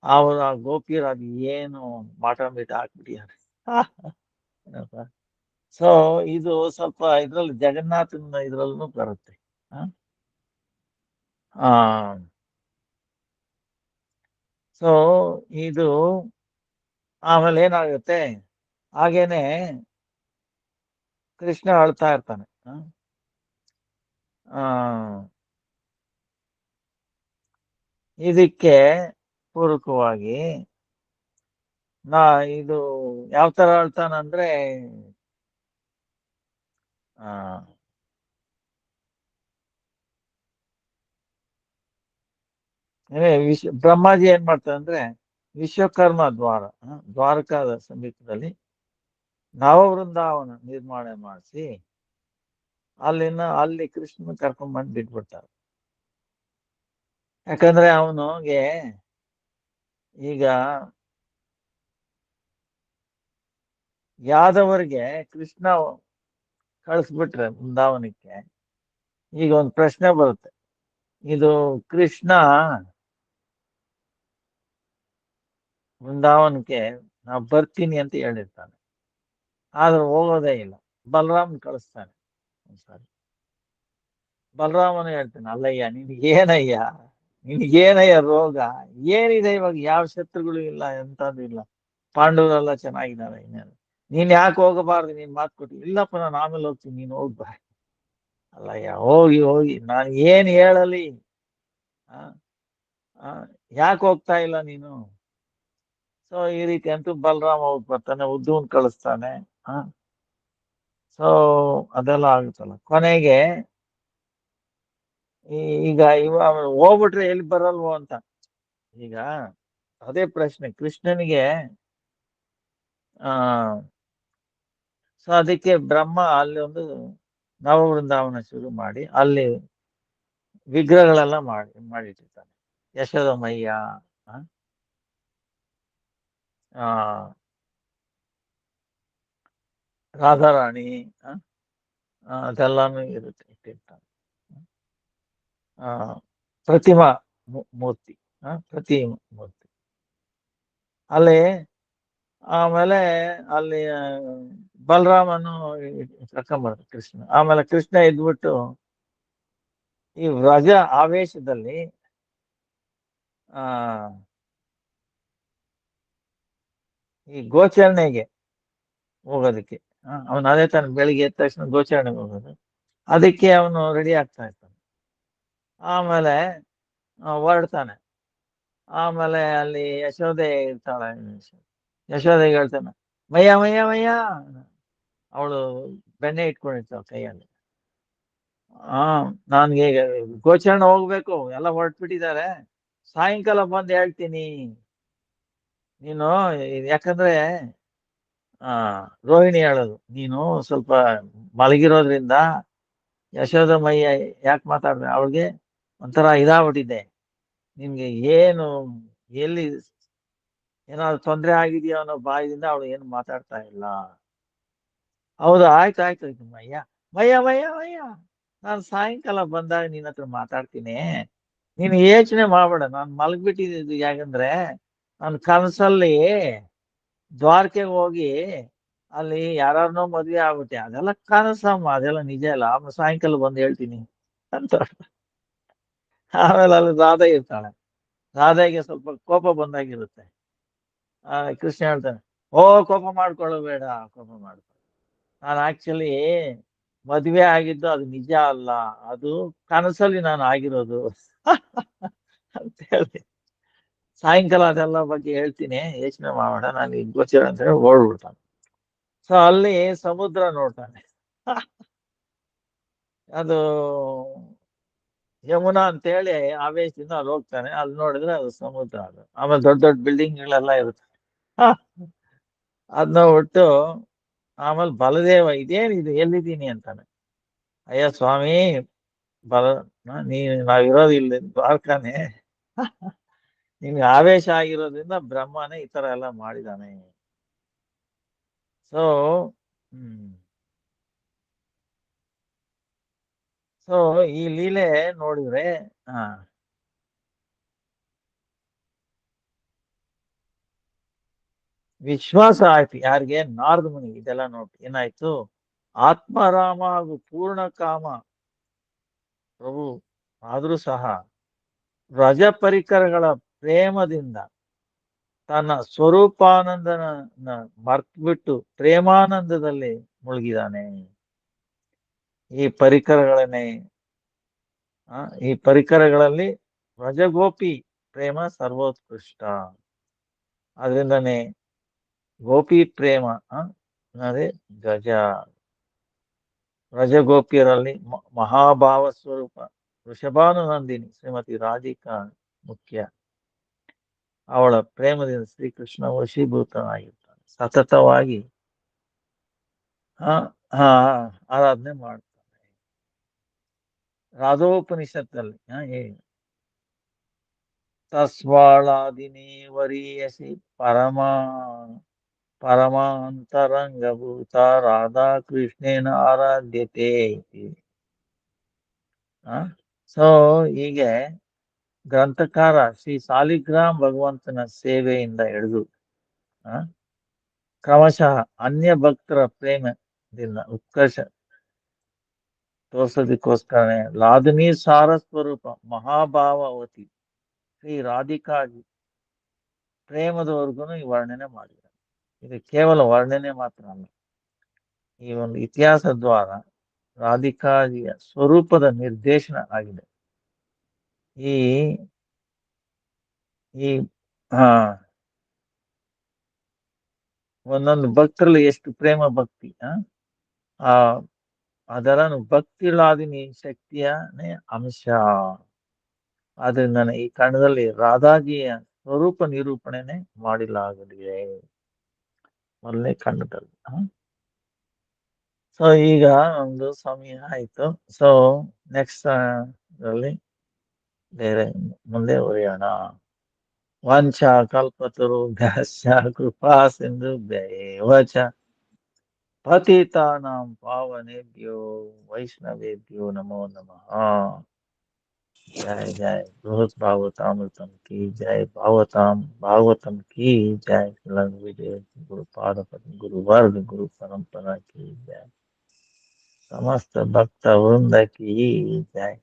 ಅವ್ರ ಗೋಪಿಯರಾಗಿ ಏನು ಮಾಟಂಬಿಟ್ಟು ಹಾಕ್ಬಿಟ್ಟಿದ್ದಾರೆ. ಸೊ ಇದು ಸ್ವಲ್ಪ ಇದ್ರಲ್ಲಿ ಜಗನ್ನಾಥನ ಇದ್ರಲ್ಲೂ ಬರುತ್ತೆ. ಸೊ ಇದು ಆಮೇಲೆ ಏನಾಗುತ್ತೆ, ಹಾಗೇನೆ ಕೃಷ್ಣ ಅಳ್ತಾ ಇರ್ತಾನೆ. ಇದಕ್ಕೆ ಪೂರಕವಾಗಿ ಇದು ಯಾವ ತರ ಅಳ್ತಾನಂದ್ರೆ, ಬ್ರಹ್ಮಾಜಿ ಏನ್ ಮಾಡ್ತಾನೆ ಅಂದ್ರೆ, ವಿಶ್ವಕರ್ಮ ದ್ವಾರಕಾದ ಸಮೀಪದಲ್ಲಿ ನವವೃಂದಾವನ ನಿರ್ಮಾಣ ಮಾಡಿಸಿ ಅಲ್ಲಿ ಕೃಷ್ಣನ ಕರ್ಕೊಂಡ್ ಬಂದು ಬಿಟ್ಬಿಡ್ತಾರೆ. ಯಾಕಂದ್ರೆ ಅವನಿಗೆ ಈಗ ಯಾದವರಿಗೆ ಕೃಷ್ಣ ಕಳಿಸ್ಬಿಟ್ರೆ ವೃಂದಾವನಕ್ಕೆ, ಈಗ ಒಂದು ಪ್ರಶ್ನೆ ಬರುತ್ತೆ, ಇದು ಕೃಷ್ಣ ವೃಂದಾವನಕ್ಕೆ ನಾ ಬರ್ತೀನಿ ಅಂತ ಹೇಳಿರ್ತಾನೆ, ಆದ್ರೆ ಹೋಗೋದೇ ಇಲ್ಲ. ಬಲರಾಮನ್ ಕಳಿಸ್ತಾನೆ ಒಂದ್ಸಾರಿ. ಬಲರಾಮನ ಹೇಳ್ತಾನೆ, ಅಲ್ಲಯ್ಯ ನಿನಗೇನಯ್ಯ ರೋಗ ಏನಿದೆ? ಇವಾಗ ಯಾವ ಶತ್ರುಗಳು ಇಲ್ಲ, ಎಂತದ್ದು ಇಲ್ಲ, ಪಾಂಡವರೆಲ್ಲ ಚೆನ್ನಾಗಿದ್ದಾರೆ. ನೀನ್ ಯಾಕೆ ಹೋಗಬಾರ್ದು? ನೀನ್ ಮಾತು ಕೊಟ್ಟು. ಇಲ್ಲಪ್ಪ, ನಾನು ಆಮೇಲೆ ಹೋಗ್ತೀನಿ, ನೀನ್ ಹೋಗ್ಬಾ. ಅಲ್ಲಯ್ಯ, ಹೋಗಿ ನಾನು ಏನ್ ಹೇಳಲಿ? ಯಾಕೆ ಹೋಗ್ತಾ ಇಲ್ಲ ನೀನು? ಸೊ ಈ ರೀತಿ ಅಂತೂ ಬಲರಾಮ ಹೋಗಿ ಬರ್ತಾನೆ, ಉದ್ಧವನ್ ಕಳಿಸ್ತಾನೆ. ಸೊ ಅದೆಲ್ಲ ಆಗುತ್ತಲ್ಲ. ಕೊನೆಗೆ ಈಗ ಹೋಗ್ಬಿಟ್ರೆ ಎಲ್ಲಿ ಬರಲ್ವೋ ಅಂತ. ಈಗ ಅದೇ ಪ್ರಶ್ನೆ ಕೃಷ್ಣನಿಗೆ. ಸೊ ಅದಕ್ಕೆ ಬ್ರಹ್ಮ ಅಲ್ಲಿ ಒಂದು ನವವೃಂದಾವನ ಶುರು ಮಾಡಿ ಅಲ್ಲಿ ವಿಗ್ರಹಗಳೆಲ್ಲ ಮಾಡಿಟ್ಟಿರ್ತಾನೆ. ಯಶೋದಮಯ್ಯ, ರಾಧಾರಾಣಿ, ಅದೆಲ್ಲಾನು ಇಟ್ಟಿರ್ತಾನೆ. ಪ್ರತಿಮಾ ಮೂರ್ತಿ, ಅಲ್ಲಿ. ಆಮೇಲೆ ಅಲ್ಲಿ ಬಲರಾಮನು ಕರ್ಕೊಂಬರ್ತ ಕೃಷ್ಣ. ಆಮೇಲೆ ಕೃಷ್ಣ ಇದ್ಬಿಟ್ಟು ಈ ವ್ರಜ ಆವೇಶದಲ್ಲಿ ಆ ಈ ಗೋಚರಣೆಗೆ ಹೋಗೋದಕ್ಕೆ ಅವನು ಅದೇ ತಾನೆ ಬೆಳಿಗ್ಗೆ ಎದ್ದ ತಕ್ಷಣ ಗೋಚರಣೆಗೆ ಹೋಗೋದು. ಅದಕ್ಕೆ ಅವನು ರೆಡಿ ಆಗ್ತಾ ಇರ್ತಾನೆ. ಆಮೇಲೆ ಹೊರಡ್ತಾನೆ. ಆಮೇಲೆ ಅಲ್ಲಿ ಯಶೋದೆ ಇರ್ತಾಳೆ. ಯಶೋದೆಗೆ ಹೇಳ್ತಾನೆ, ಮಯ್ಯ ಮಯ್ಯ ಮಯ್ಯ. ಅವಳು ಬೆಣ್ಣೆ ಇಟ್ಕೊಂಡಿರ್ತಾಳೆ ಕೈಯಲ್ಲಿ. ನನ್ಗೆ ಈಗ ಗೋಚರಣೆ ಹೋಗ್ಬೇಕು, ಎಲ್ಲ ಹೊರಟ್ಬಿಟ್ಟಿದ್ದಾರೆ, ಸಾಯಂಕಾಲ ಬಂದು ಹೇಳ್ತೀನಿ ನೀನು. ಯಾಕಂದ್ರೆ ರೋಹಿಣಿ ಹೇಳೋದು, ನೀನು ಸ್ವಲ್ಪ ಮಲಗಿರೋದ್ರಿಂದ ಯಶೋದ ಮಯ್ಯ ಯಾಕೆ ಮಾತಾಡ್ದೆ, ಅವಳಿಗೆ ಒಂಥರ ಇದಾಗ್ಬಿಟ್ಟಿದೆ. ನಿನ್ಗೆ ಏನು ಎಲ್ಲಿ ಏನಾದ್ರು ತೊಂದರೆ ಆಗಿದೆಯೋ ಅನ್ನೋ ಬಾಯಿದಿಂದ ಅವಳು ಏನು ಮಾತಾಡ್ತಾ ಇಲ್ಲ. ಹೌದಾ, ಆಯ್ತು ಮಯ್ಯ ಮಯ್ಯ ಮಯ್ಯ ಮಯ್ಯ, ನಾನು ಸಾಯಂಕಾಲ ಬಂದಾಗ ನಿನ್ನ ಹತ್ರ ಮಾತಾಡ್ತೀನಿ, ನೀನು ಯೋಚನೆ ಮಾಡ್ಬೇಡ. ನಾನು ಮಲಗ್ಬಿಟ್ಟಿದ್ದು ಯಾಕಂದ್ರೆ ನನ್ನ ಕನಸಲ್ಲಿ ದ್ವಾರಕೆಗೆ ಹೋಗಿ ಅಲ್ಲಿ ಯಾರನ್ನೋ ಮದ್ವೆ ಆಗ್ಬಿಟ್ಟೆ. ಅದೆಲ್ಲ ಕನಸಮ್ಮ, ಅದೆಲ್ಲ ನಿಜ ಇಲ್ಲ. ಆಮೇಲೆ ಸಾಯಂಕಾಲ ಬಂದು ಹೇಳ್ತೀನಿ ಅಂತ. ಆಮೇಲೆ ಅಲ್ಲಿ ರಾಧೆ ಇರ್ತಾಳೆ. ರಾಧೆಗೆ ಸ್ವಲ್ಪ ಕೋಪ ಬಂದಾಗಿರುತ್ತೆ. ಕೃಷ್ಣ ಹೇಳ್ತಾನೆ, ಕೋಪ ಮಾಡ್ಕೊಳ್ಳಬೇಡ, ಕೋಪ ಮಾಡ್ಕೊಳ್ಳ. ನಾನು ಆಕ್ಚುಲಿ ಮದ್ವೆ ಆಗಿದ್ದು ಅದು ನಿಜ ಅಲ್ಲ, ಅದು ಕನಸಲ್ಲಿ ನಾನು ಆಗಿರೋದು ಅಂತ ಹೇಳಿ ಸಾಯಂಕಾಲ ಅದೆಲ್ಲ ಬಗ್ಗೆ ಹೇಳ್ತೀನಿ, ಯೋಚನೆ ಮಾಡೋಣ, ನಾನು ಈಗ ಗೋಚರ ಅಂತ ಹೇಳಿ ಓಡ್ಬಿಡ್ತಾನೆ. ಸೊ ಅಲ್ಲಿ ಸಮುದ್ರ ನೋಡ್ತಾನೆ. ಅದು ಯಮುನಾ ಅಂತ ಹೇಳಿ ಆವೇಶದಿಂದ ಅಲ್ಲಿ ಹೋಗ್ತಾನೆ. ಅಲ್ಲಿ ನೋಡಿದ್ರೆ ಅದು ಸಮುದ್ರ. ಅದು ಆಮೇಲೆ ದೊಡ್ಡ ದೊಡ್ಡ ಬಿಲ್ಡಿಂಗ್ಗಳೆಲ್ಲ ಇರುತ್ತೆ. ಅದನ್ನ ಒಟ್ಟು ಆಮೇಲೆ ಬಲದೇವ ಇದೇನಿದು, ಎಲ್ಲಿದ್ದೀನಿ ಅಂತಾನೆ. ಅಯ್ಯ ಸ್ವಾಮಿ, ಬಲ ನಾವಿರೋದು ಇಲ್ಲಿ ದ್ವಾರಕಾನೆ, ನಿಮ್ಗೆ ಆವೇಶ ಆಗಿರೋದ್ರಿಂದ ಬ್ರಹ್ಮನೇ ಈ ತರ ಎಲ್ಲ ಮಾಡಿದಾನೆ. ಸೊ ಸೊ ಈ ಲೀಲೆ ನೋಡಿದ್ರೆ ವಿಶ್ವಾಸ ಆಯ್ತು ಯಾರಿಗೆ, ನಾರದ ಮುನಿ. ಇದೆಲ್ಲ ನೋಡಿ ಏನಾಯ್ತು, ಆತ್ಮಾರಾಮ ಹಾಗೂ ಪೂರ್ಣ ಕಾಮ ಪ್ರಭು ಆದ್ರೂ ಸಹ ವ್ರಜ ಪರಿಕರಗಳ ಪ್ರೇಮದಿಂದ ತನ್ನ ಸ್ವರೂಪಾನಂದನ ಮರ್ತ್ಬಿಟ್ಟು ಪ್ರೇಮಾನಂದದಲ್ಲಿ ಮುಳುಗಿದಾನೆ. ಈ ಪರಿಕರಗಳಲ್ಲಿ ವ್ರಜಗೋಪಿ ಪ್ರೇಮ ಸರ್ವೋತ್ಕೃಷ್ಟ. ಆದ್ರಿಂದಾನೆ ಗೋಪಿ ಪ್ರೇಮ ಅದೇ ಗಜ. ವ್ರಜಗೋಪಿಯರಲ್ಲಿ ಮಹಾಭಾವ ಸ್ವರೂಪ ವೃಷಭಾನುನಂದಿನಿ ಶ್ರೀಮತಿ ರಾಧಿಕಾ ಮುಖ್ಯ. ಅವಳ ಪ್ರೇಮದಿಂದ ಶ್ರೀಕೃಷ್ಣ ವಶೀಭೂತನಾಗಿರ್ತಾನೆ. ಸತತವಾಗಿ ಆರಾಧನೆ ಮಾಡ್ತಾನೆ. ರಾಧೋಪನಿಷತ್ತಲ್ಲಿ ಹೇಳಿ, ತಸ್ವಾಳಾದಿನಿ ವರೀಯಸಿ ಪರಮಾಂತರಂಗಭೂತ ರಾಧಾ ಕೃಷ್ಣೇನ ಆರಾಧ್ಯತೆ. ಸೊ ಹೀಗೆ ಗ್ರಂಥಕಾರ ಶ್ರೀ ಸಾಲಿಗ್ರಾಮ್ ಭಗವಂತನ ಸೇವೆಯಿಂದ ಹಿಡಿದು ಕ್ರಮಶಃ ಅನ್ಯ ಭಕ್ತರ ಪ್ರೇಮದಿಂದ ಉತ್ಕರ್ಷ ತೋರ್ಸೋದಕ್ಕೋಸ್ಕರನೇ ಲಾದನಿ ಸಾರ ಸ್ವರೂಪ ಮಹಾಭಾವವತಿ ಶ್ರೀ ರಾಧಿಕಾಜಿ ಪ್ರೇಮದವರೆಗೂ ಈ ವರ್ಣನೆ ಮಾಡಿದ್ದಾರೆ. ಇದು ಕೇವಲ ವರ್ಣನೆ ಮಾತ್ರ ಅಲ್ಲ, ಈ ಒಂದು ಇತಿಹಾಸ ದ್ವಾರ ರಾಧಿಕಾಜಿಯ ಸ್ವರೂಪದ ನಿರ್ದೇಶನ ಆಗಿದೆ. ಈ ಒಂದೊಂದು ಭಕ್ತರಲ್ಲಿ ಎಷ್ಟು ಪ್ರೇಮ ಭಕ್ತಿ, ಅದರ ಭಕ್ತಿಲಾದಿನಿ ಶಕ್ತಿಯನೇ ಅಂಶ. ಆದ್ರಿಂದ ಈ ಕಾರಣದಲ್ಲಿ ರಾಧಾಜಿಯ ಸ್ವರೂಪ ನಿರೂಪಣೆನೆ ಮಾಡಿಲಾಗಲಿದೆ ಮೊದಲನೇ ಖಂಡದಲ್ಲಿ. ಸೊ ಈಗ ಒಂದು ಸಮಯ ಆಯ್ತು. ಸೊ ನೆಕ್ಸ್ಟ್ ಅಲ್ಲಿ ಬೇರೆ ಮುಂದೆ ಉರಿಯೋಣ. ವಂಚ ಕಲ್ಪತರುಭ್ಯಶ್ಚ ಕೃಪಾ ಸಿಂಧುಭ್ಯೇವ ಚ ಪತಿತಾನಾಂ ಪಾವನೇಭ್ಯೋ ವೈಷ್ಣವೇಭ್ಯೋ ನಮೋ ನಮಃ. जय जय बृहद भागवतामृतम की जय। भागवतम भागवतम की जय। लंग विजय गुरु पाद पद्म गुरु वर्ग गुरु परंपरा की जय। समस्त भक्त वृंद की जय।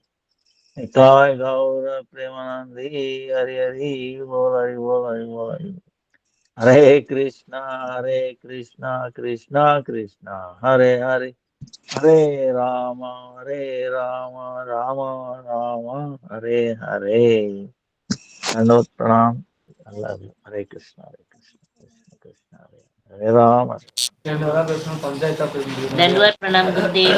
निताय गौर प्रेमानंदी हरि हरि बोल हरि बोल हरि बोल हरि बोल। हरे कृष्णा कृष्णा कृष्णा हरे हरे, हरे राम राम राम हरे हरे। दंडवत प्रणाम। अल्लाह हरे कृष्णा कृष्ण कृष्ण हरे हरे राम हरे। दंडवत प्रणाम गुरुदेव।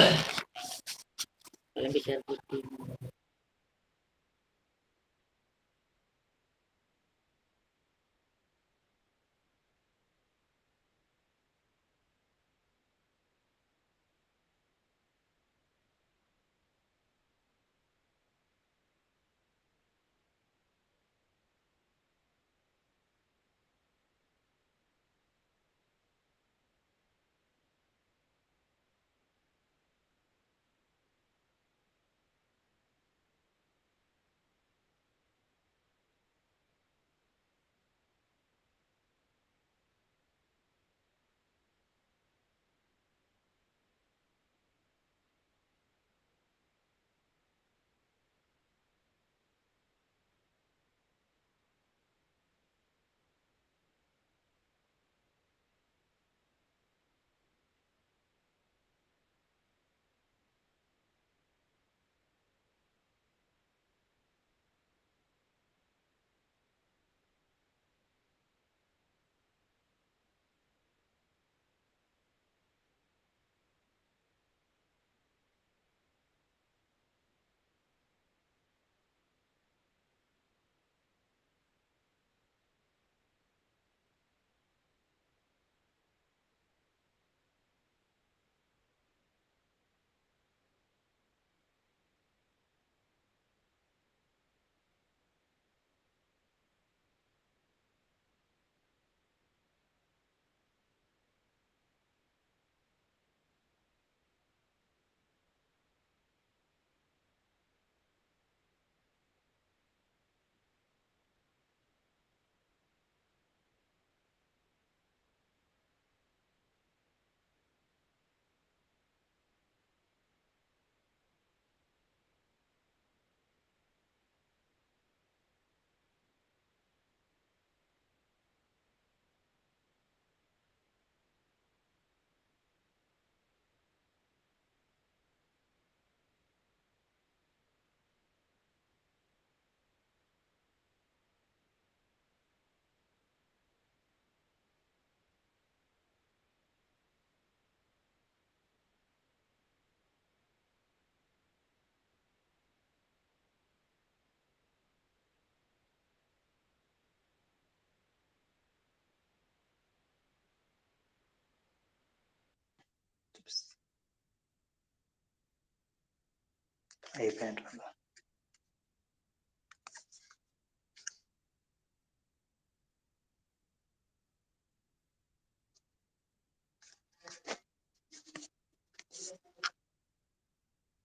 అయిపోయింది.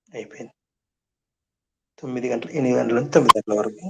అయిపోయింది. 9 గంటలు 8 గంటల నుంచి 9 గంటల వరకు